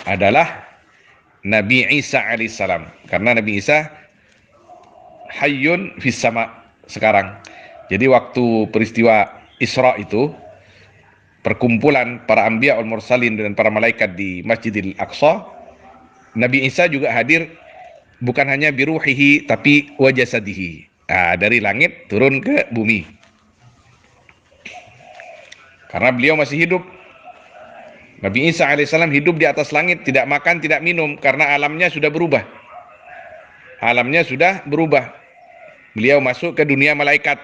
adalah Nabi Isa alaihissalam, karena Nabi Isa hayyun fis sama sekarang. Jadi waktu peristiwa Isra itu, perkumpulan para anbiya wal mursalin dan para malaikat di Masjidil Aqsa, Nabi Isa juga hadir, bukan hanya biruhihi tapi wajasadihi. Dari langit turun ke bumi. Karena beliau masih hidup. Nabi Isa alaihissalam hidup di atas langit, tidak makan, tidak minum, karena alamnya sudah berubah. Beliau masuk ke dunia malaikat.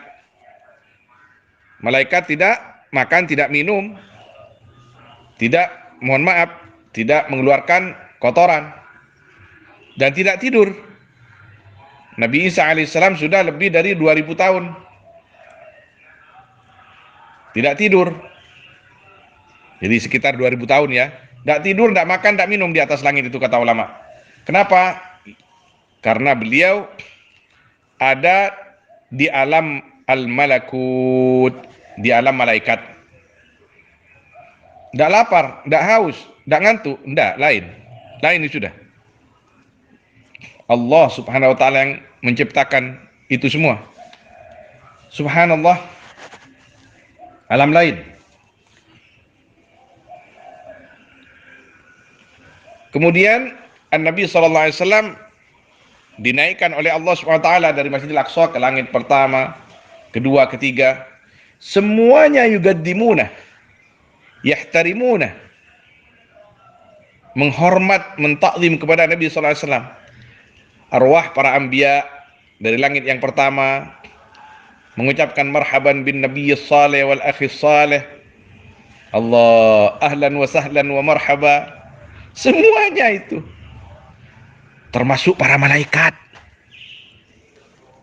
Malaikat tidak makan, tidak minum, tidak mengeluarkan kotoran, dan tidak tidur. Nabi Isa alaihissalam sudah lebih dari 2000 tahun tidak tidur. Jadi sekitar 2000 tahun ya. Tidak tidur, tidak makan, tidak minum di atas langit itu, kata ulama. Kenapa? Karena beliau ada di alam al-malakut, di alam malaikat. Tidak lapar, tidak haus, tidak ngantuk, tidak, lain ini sudah. Allah Subhanahu wa ta'ala yang menciptakan itu semua. Subhanallah, alam lain. Kemudian Nabi sallallahu alaihi wasallam dinaikkan oleh Allah Subhanahu wa ta'ala dari Masjidil Aqsa ke langit pertama, kedua, ketiga. Semuanya yugaddimuna, yahtarimuna, menghormat, mentakzim kepada Nabi sallallahu alaihi wasallam. Arwah para anbiya dari langit yang pertama mengucapkan marhaban bin nabiy salih wal akhi salih. Allah, ahlan wa sahlan wa marhaba. Semuanya itu, termasuk para malaikat.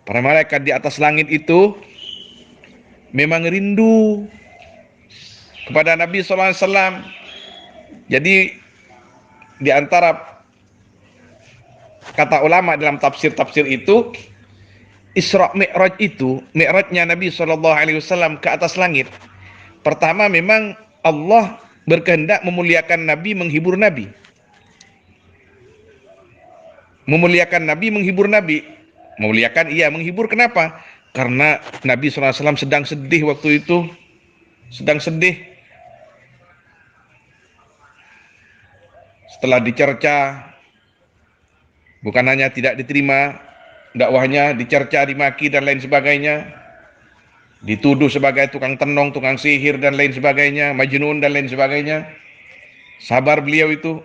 Para malaikat di atas langit itu memang rindu kepada Nabi sallallahu alaihi wasallam. Jadi di antara kata ulama dalam tafsir-tafsir itu, Isra Mi'raj itu, Mi'rajnya Nabi SAW ke atas langit. Pertama memang Allah berkehendak memuliakan Nabi, menghibur Nabi. Memuliakan Nabi, menghibur Nabi. Memuliakan, iya, menghibur, kenapa? Karena Nabi SAW sedang sedih waktu itu. Sedang sedih. Setelah dicerca, bukan hanya tidak diterima dakwahnya, dicerca, dimaki, dan lain sebagainya. Dituduh sebagai tukang tenung, tukang sihir, dan lain sebagainya, majnun, dan lain sebagainya. Sabar beliau itu,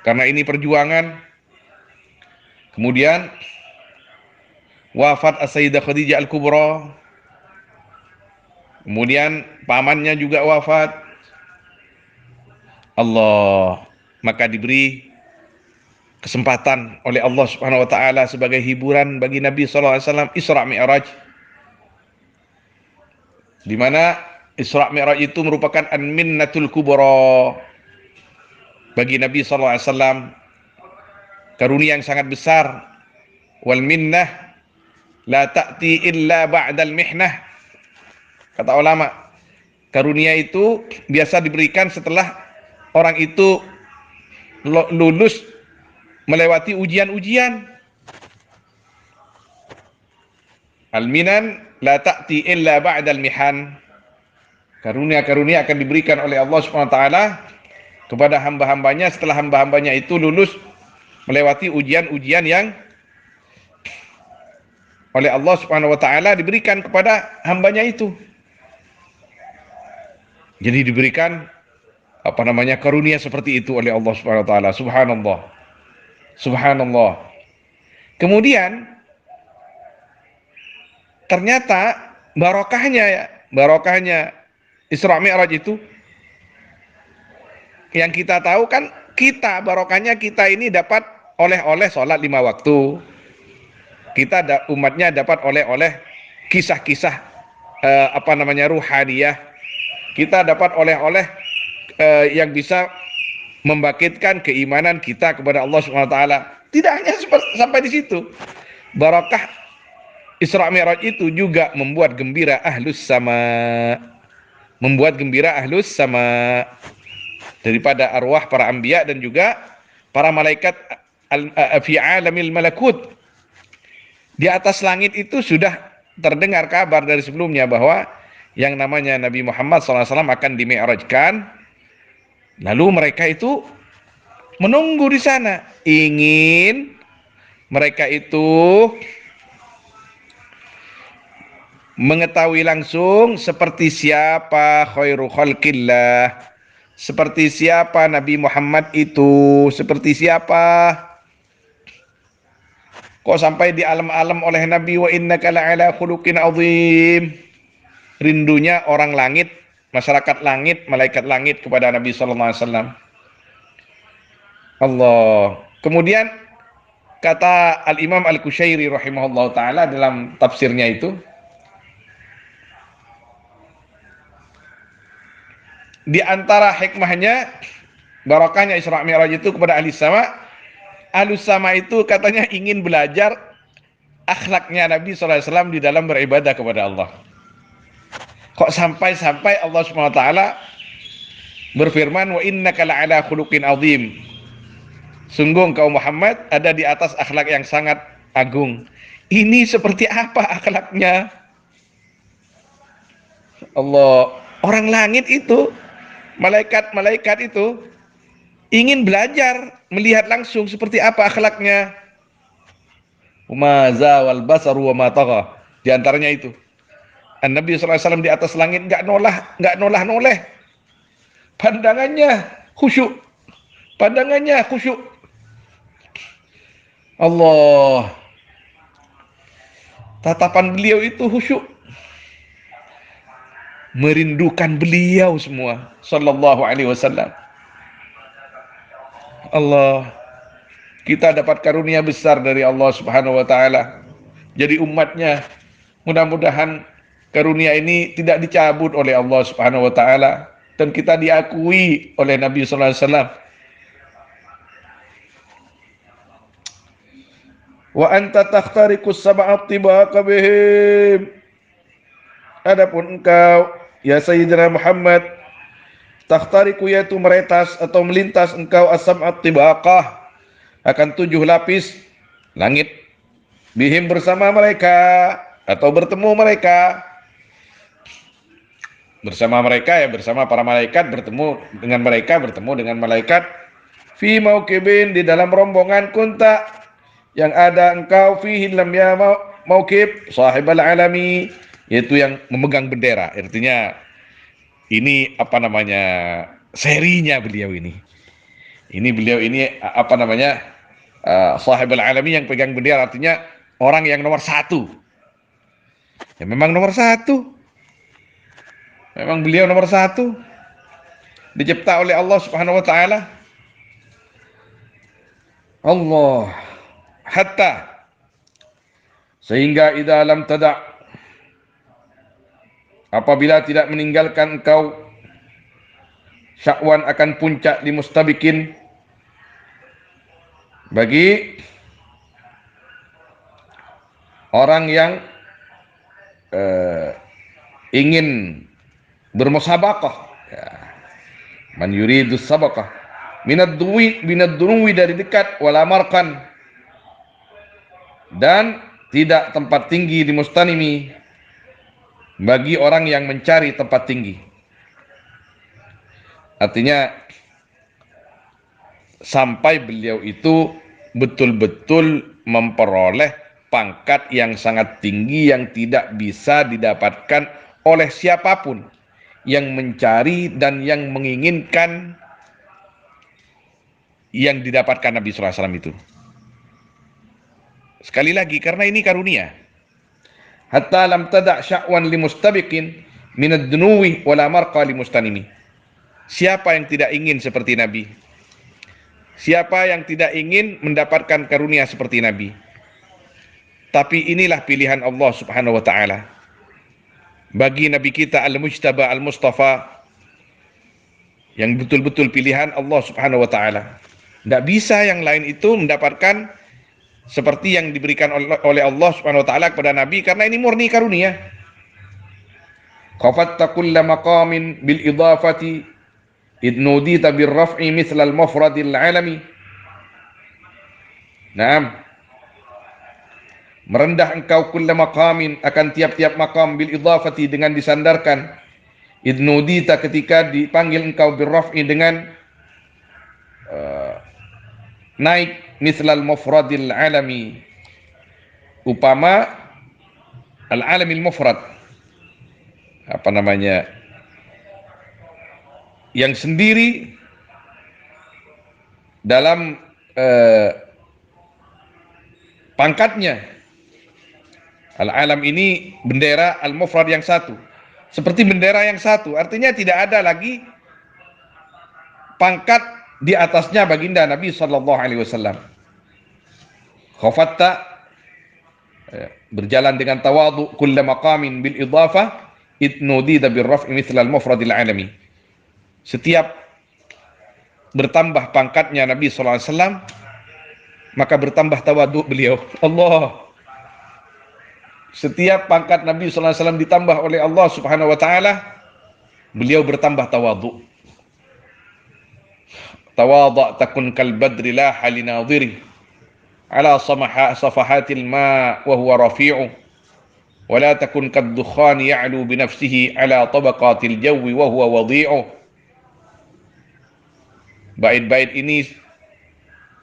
karena ini perjuangan. Kemudian wafat As-Sayyidah Khadijah Al-Kubra. Kemudian pamannya juga wafat. Allah, maka diberi kesempatan oleh Allah Subhanahu wa taala sebagai hiburan bagi Nabi sallallahu alaihi wasallam Isra Mi'raj. Di mana Isra Mi'raj itu merupakan an-minnatul kubra bagi Nabi sallallahu alaihi wasallam, karunia yang sangat besar. Wal minnah la ta'ti illa ba'dal mihnah. Kata ulama, karunia itu biasa diberikan setelah orang itu lulus melewati ujian-ujian. Al-minan la ta'ti illa ba'dal mihan. Karunia-karunia akan diberikan oleh Allah Subhanahu wa taala kepada hamba-hambanya setelah hamba-hambanya itu lulus melewati ujian-ujian yang oleh Allah Subhanahu wa taala diberikan kepada hambanya itu. Jadi diberikan karunia seperti itu oleh Allah Subhanahu wa taala. Subhanallah. Subhanallah. Kemudian ternyata barokahnya Isra Mi'raj itu yang kita tahu kan, barokahnya kita ini dapat oleh-oleh sholat 5 waktu. Kita umatnya dapat oleh-oleh kisah-kisah ruhaniyah. Kita dapat oleh-oleh yang bisa membangkitkan keimanan kita kepada Allah Subhanahu wa taala. Tidak hanya sampai di situ. Barakah Isra Mi'raj itu juga membuat gembira ahlus sama. Daripada arwah para anbiya dan juga para malaikat fi alamil malakut. Di atas langit itu sudah terdengar kabar dari sebelumnya bahwa yang namanya Nabi Muhammad SAW akan dimi'rajkan. Lalu mereka itu menunggu di sana, ingin mereka itu mengetahui langsung seperti siapa khairu khalqillah, seperti siapa Nabi Muhammad itu, seperti siapa. Kok sampai di alam-alam oleh Nabi, wa innaka la'ala khuluqin azim. Rindunya orang langit, masyarakat langit, malaikat langit kepada Nabi sallallahu alaihi wasallam. Allah. Kemudian kata Al-Imam Al-Qushairi rahimahullah taala dalam tafsirnya itu, di antara hikmahnya barakahnya Isra Mi'raj itu kepada ahli sama. Ahlus sama itu katanya ingin belajar akhlaknya Nabi SAW di dalam beribadah kepada Allah. Kok sampai-sampai Allah SWT berfirman, wa innaka la'ala khuluqin azim. Sungguh engkau Muhammad ada di atas akhlak yang sangat agung. Ini seperti apa akhlaknya? Allah, orang langit itu, malaikat-malaikat itu ingin belajar, melihat langsung seperti apa akhlaknya. Umaza wal basaru wa ma tagha. Di antaranya itu, Nabi SAW di atas langit nggak noleh. Pandangannya khusyuk. Allah. Tatapan beliau itu khusyuk. Merindukan beliau semua sallallahu alaihi wasallam. Allah, kita dapat karunia besar dari Allah Subhanahu wa taala. Jadi umatnya, mudah-mudahan karunia ini tidak dicabut oleh Allah Subhanahu wa taala dan kita diakui oleh Nabi sallallahu alaihi wasallam. Wa anta takhtariqus sab'a tibaqa bihim. Adapun engkau ya Sayyidina Muhammad, takhtariku yaitu meretas atau melintas engkau as-sab'at tibaqah, akan 7 lapis langit, bihim bersama mereka atau bertemu mereka. Bersama mereka ya bersama para malaikat, bertemu dengan malaikat. Fi mauqibin, di dalam rombongan kunta yang ada engkau, fihi lam ya mauqib sahibal alami, yaitu yang memegang bendera. Artinya ini serinya beliau ini. Beliau ini sahibul alami, yang pegang bendera, artinya orang yang nomor 1. Ya memang nomor 1. Memang beliau nomor satu, dicipta oleh Allah Subhanahu wa taala. Allah, hatta sehingga idza lam tada', apabila tidak meninggalkan engkau syakwan akan puncak di mustabikin, bagi orang yang ingin bermusabaqah, ya. Man yuridus sabaqah minad dunuwi dari dekat, wala marqan, dan tidak tempat tinggi di mustanimi, bagi orang yang mencari tempat tinggi. Artinya sampai beliau itu betul-betul memperoleh pangkat yang sangat tinggi yang tidak bisa didapatkan oleh siapapun yang mencari dan yang menginginkan yang didapatkan Nabi SAW itu. Sekali lagi, karena ini karunia. Hatta lam tada' sya'wan limustabiqin minad dunuwi wala marqa limustanimi. Siapa yang tidak ingin seperti Nabi? Siapa yang tidak ingin mendapatkan karunia seperti Nabi? Tapi inilah pilihan Allah Subhanahu wa taala bagi Nabi kita Al-Mujtaba Al-Mustafa, yang betul-betul pilihan Allah Subhanahu wa taala. Tidak bisa yang lain itu mendapatkan seperti yang diberikan oleh Allah Subhanahu wa taala kepada Nabi, karena ini murni karunia. Qafatta kulla maqamin bil idafati idnudita bir raf'i mithla al mufradil alami. Naam, merendah engkau kulla maqamin, akan tiap-tiap maqam, bil idafati dengan disandarkan, idnudita ketika dipanggil engkau bir raf'i dengan naik, mislal mufradil alami, upama al alamil mufrad, apa namanya, yang sendiri dalam pangkatnya. Al alam ini bendera, al mufrad yang satu, seperti bendera yang satu, artinya tidak ada lagi pangkat di atasnya baginda Nabi sallallahu alaihi wasallam. Khafatta, berjalan dengan tawadhu, kulla maqamin bil idafah idnudida bir raf'i mithla al mufradil alami. Setiap bertambah pangkatnya Nabi sallallahu alaihi wasallam, maka bertambah tawadhu beliau. Allah. Setiap pangkat Nabi sallallahu alaihi wasallam ditambah oleh Allah Subhanahu wa taala, beliau bertambah tawadhu. Tawadha takun kal badri la halinadhiri ala safahatil ma wa huwa rafi'u wa la takun kad dukhan ya'lu bi nafsihi ala tabaqatil jawi wa huwa wadhi'u. Bait-bait ini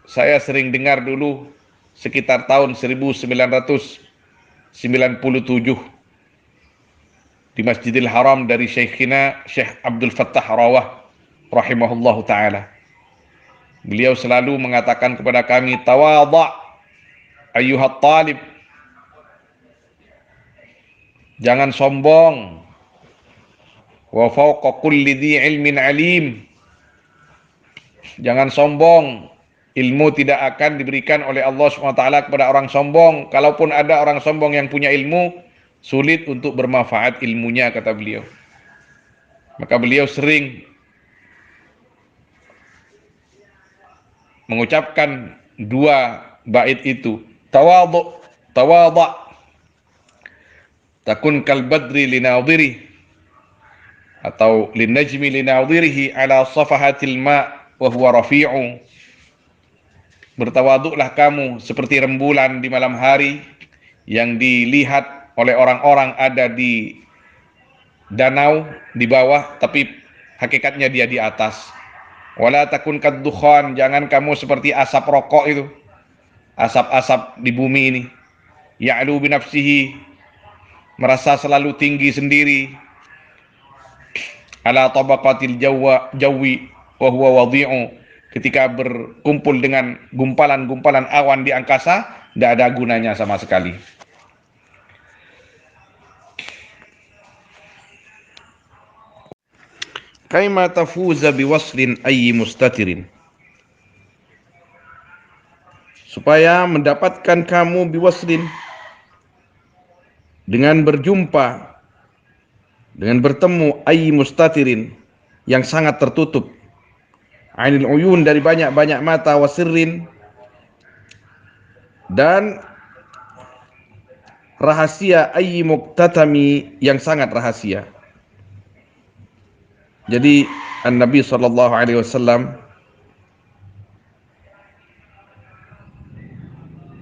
saya sering dengar dulu sekitar tahun 1997 di Masjidil Haram dari Syekhina Syekh Abdul Fattah Rawah rahimahullahu ta'ala. Beliau selalu mengatakan kepada kami, tawadha ayyuhat talib, jangan sombong, wa fawqa kulli dhi ilmin alim, jangan sombong, ilmu tidak akan diberikan oleh Allah SWT kepada orang sombong. Kalaupun ada orang sombong yang punya ilmu, sulit untuk bermanfaat ilmunya, kata beliau. Maka beliau sering mengucapkan dua bait itu, tawadha takun kal badri linadhiri, atau linajmi linadhirihi ala safahatil ma wa huwa rafi'u. Bertawaduklah kamu seperti rembulan di malam hari yang dilihat oleh orang-orang ada di danau di bawah, tapi hakikatnya dia di atas. Wala takun kaddukhan, jangan kamu seperti asap rokok itu, asap-asap di bumi ini. Ya'lu binafsihi, merasa selalu tinggi sendiri. Ala tabaqatil jawi wa huwa wadhi'u, ketika berkumpul dengan gumpalan-gumpalan awan di angkasa, tidak ada gunanya sama sekali. kaima tafuza biwaslin ayyi mustatirin, supaya mendapatkan kamu biwaslin, dengan berjumpa, dengan bertemu, ayyi mustatirin, yang sangat tertutup, ainil uyun, dari banyak-banyak mata, wasirrin, dan rahasia, ayyi muktatami, yang sangat rahasia. Jadi Nabi sallallahu alaihi wasallam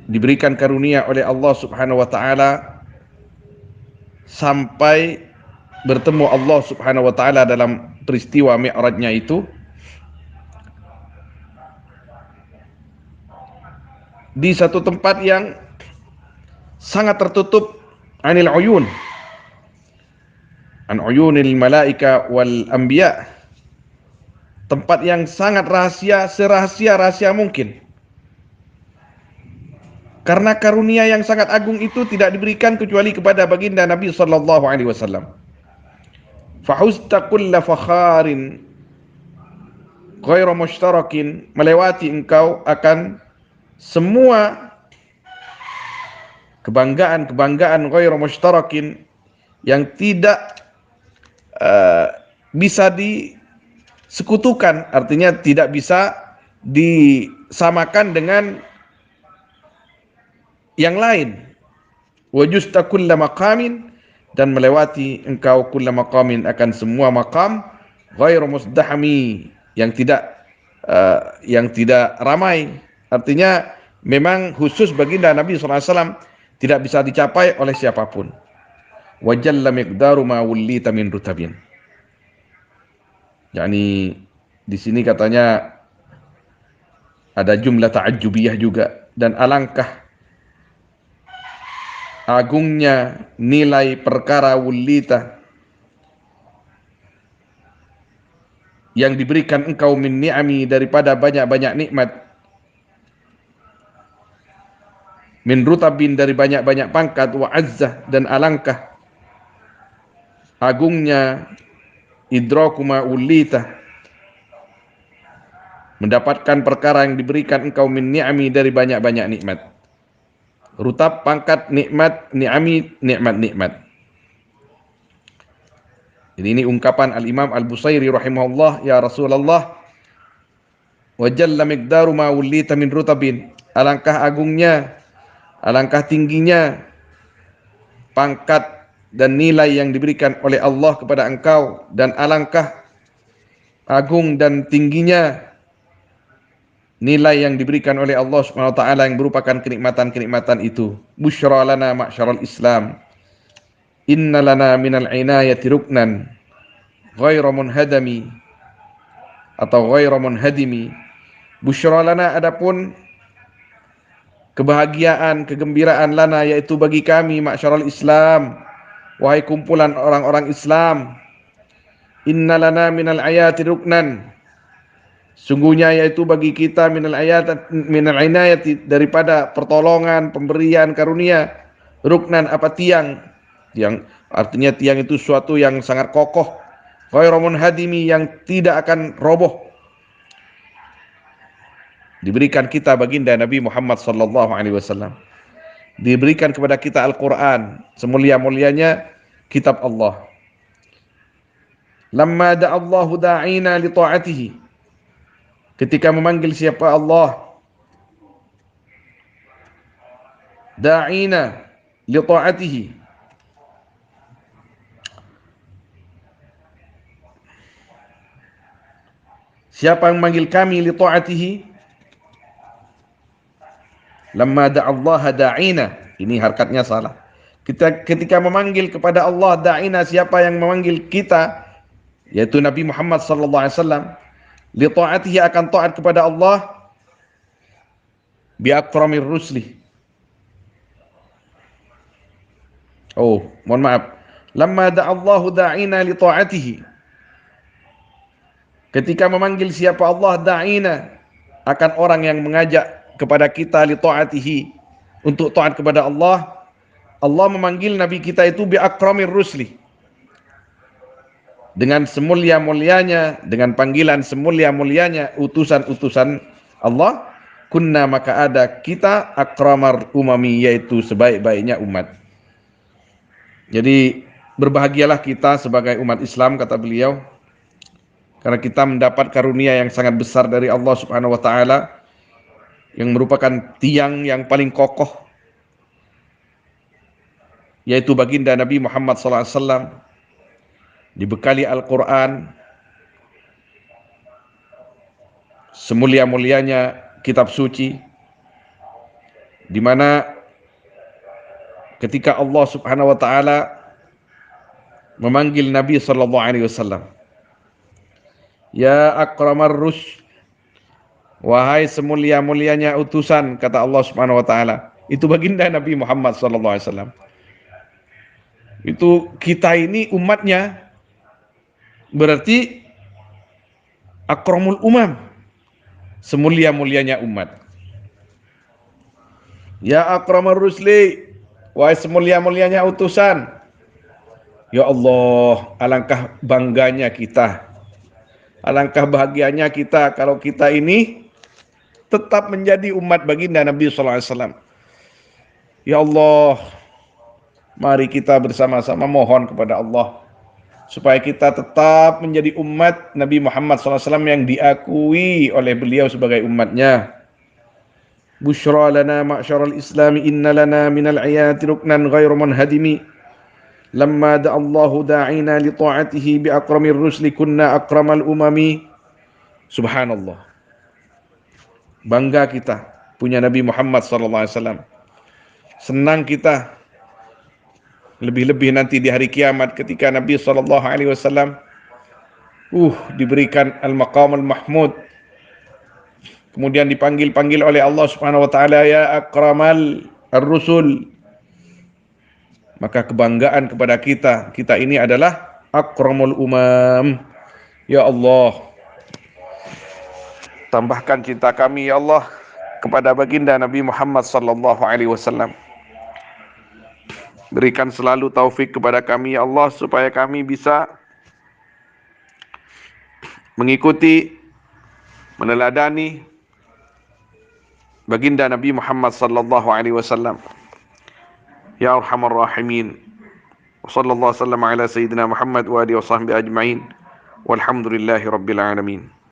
diberikan karunia oleh Allah Subhanahu wa taala sampai bertemu Allah Subhanahu wa taala dalam peristiwa Mi'rajnya itu di satu tempat yang sangat tertutup, anil uyun, an uyunil malaika wal anbiya, tempat yang sangat rahasia, serahasia-rahasia mungkin. Karena karunia yang sangat agung itu tidak diberikan kecuali kepada baginda Nabi sallallahu alaihi wasallam. Fahusta kulla fakharin ghairu mushtarakin, melewati engkau akan semua kebanggaan-kebanggaan ghairu mushtarakin, yang tidak bisa disekutukan, artinya tidak bisa disamakan dengan yang lain. Wajusta kulla maqamin, dan melewati engkau kulla maqamin, akan semua maqam, ghairu muzdahami, yang tidak ramai. Artinya memang khusus baginda Nabi SAW, tidak bisa dicapai oleh siapapun. Wa jalla miqdaru ma wullita min rutabin. Yani di sini katanya ada jumlah ta'ajjubiyah juga, dan alangkah agungnya nilai perkara wulita yang diberikan engkau, min ni'ami, daripada banyak-banyak nikmat, min rutabin, dari banyak-banyak pangkat, wa azzah, dan alangkah agungnya idraku ma wulita, mendapatkan perkara yang diberikan engkau, min ni'ami, dari banyak-banyak nikmat. Rutab, pangkat, nikmat, ni'ami, nikmat-nikmat. Jadi ini ungkapan Al-Imam Al-Busairi rahimahullah, ya Rasulullah, wa jalla miqdaru ma wullita min rutabin, alangkah agungnya, alangkah tingginya pangkat dan nilai yang diberikan oleh Allah kepada engkau, dan alangkah agung dan tingginya nilai yang diberikan oleh Allah Subhanahu wa taala yang merupakan kenikmatan-kenikmatan itu. Busyra lana ma'syaral Islam, inna lana minal inayati ruknan ghairu munhadami, atau ghairu munhadimi. Busyra lana, adapun kebahagiaan, kegembiraan, lana, yaitu bagi kami, ma'syaral Islam, wahai kumpulan orang-orang Islam, inna lana minal ayati ruknan, sungguhnya yaitu bagi kita, minal inayati, daripada pertolongan, pemberian, karunia, ruknan, apa, tiang, yang artinya tiang itu suatu yang sangat kokoh, ghairu munhadimi, yang tidak akan roboh, diberikan kita baginda Nabi Muhammad sallallahu alaihi wasallam. Diberikan kepada kita Al-Quran, semulia-mulianya kitab Allah. Lamma da'allahu da'ina li ta'atihi, ketika memanggil siapa Allah, da'ina li ta'atihi, siapa yang memanggil kami, li ta'atihi, lamma da'allaha da'ina, ini harkatnya salah. Ketika memanggil kepada Allah, da'ina, siapa yang memanggil kita, yaitu Nabi Muhammad sallallahu alaihi wasallam, li ta'atihi, akan taat kepada Allah, bi akramir rusli. Oh, mohon maaf. Lamma da'allahu da'ina li ta'atihi, ketika memanggil siapa Allah, da'ina, akan orang yang mengajak kepada kita, li ta'atihi, untuk taat kepada Allah. Allah memanggil Nabi kita itu bi akramir rusli, dengan semulia-mulianya, dengan panggilan semulia-mulianya utusan-utusan Allah, kunna maka ada kita akramar umami, yaitu sebaik-baiknya umat. Jadi berbahagialah kita sebagai umat Islam, kata beliau, karena kita mendapat karunia yang sangat besar dari Allah Subhanahu wa taala, yang merupakan tiang yang paling kokoh, yaitu baginda Nabi Muhammad SAW, dibekali Al-Quran, semulia-mulianya kitab suci, di mana ketika Allah Subhanahu wa taala memanggil Nabi sallallahu alaihi wasallam, ya akramar rusy, wahai semulia-mulianya utusan, kata Allah Subhanahu wa taala, itu baginda Nabi Muhammad sallallahu alaihi wasallam. Itu kita ini umatnya, berarti akramul umam, semulia-mulianya umat. Ya akramar rusli, wahai semulia-mulianya utusan. Ya Allah, alangkah bangganya kita, alangkah bahagianya kita kalau kita ini tetap menjadi umat baginda Nabi sallallahu alaihi wasallam. Ya Allah, mari kita bersama-sama mohon kepada Allah supaya kita tetap menjadi umat Nabi Muhammad SAW yang diakui oleh beliau sebagai umatnya. Bushra lana ma'syaral islami inna lana minal ayati ruknan ghairu munhadimi. Lamma da'allahu da'ina li ta'atihi bi akramir rusli kunna akramal umami. Subhanallah. Bangga kita punya Nabi Muhammad SAW. Senang kita, lebih-lebih nanti di hari kiamat ketika Nabi SAW diberikan al-maqam al-mahmud, kemudian dipanggil-panggil oleh Allah Subhanahu wa taala, ya akramal ar-rusul. Maka kebanggaan kepada kita ini adalah akramul umam. Ya Allah, tambahkan cinta kami ya Allah kepada baginda Nabi Muhammad sallallahu alaihi wasallam. Berikan selalu taufik kepada kami ya Allah supaya kami bisa mengikuti, meneladani baginda Nabi Muhammad sallallahu alaihi wasallam. Ya arhamar rahimin. Wassallallahu wasallam ala sayyidina Muhammad wa alihi wa sahbihi ajma'in. Walhamdulillahi rabbil alamin.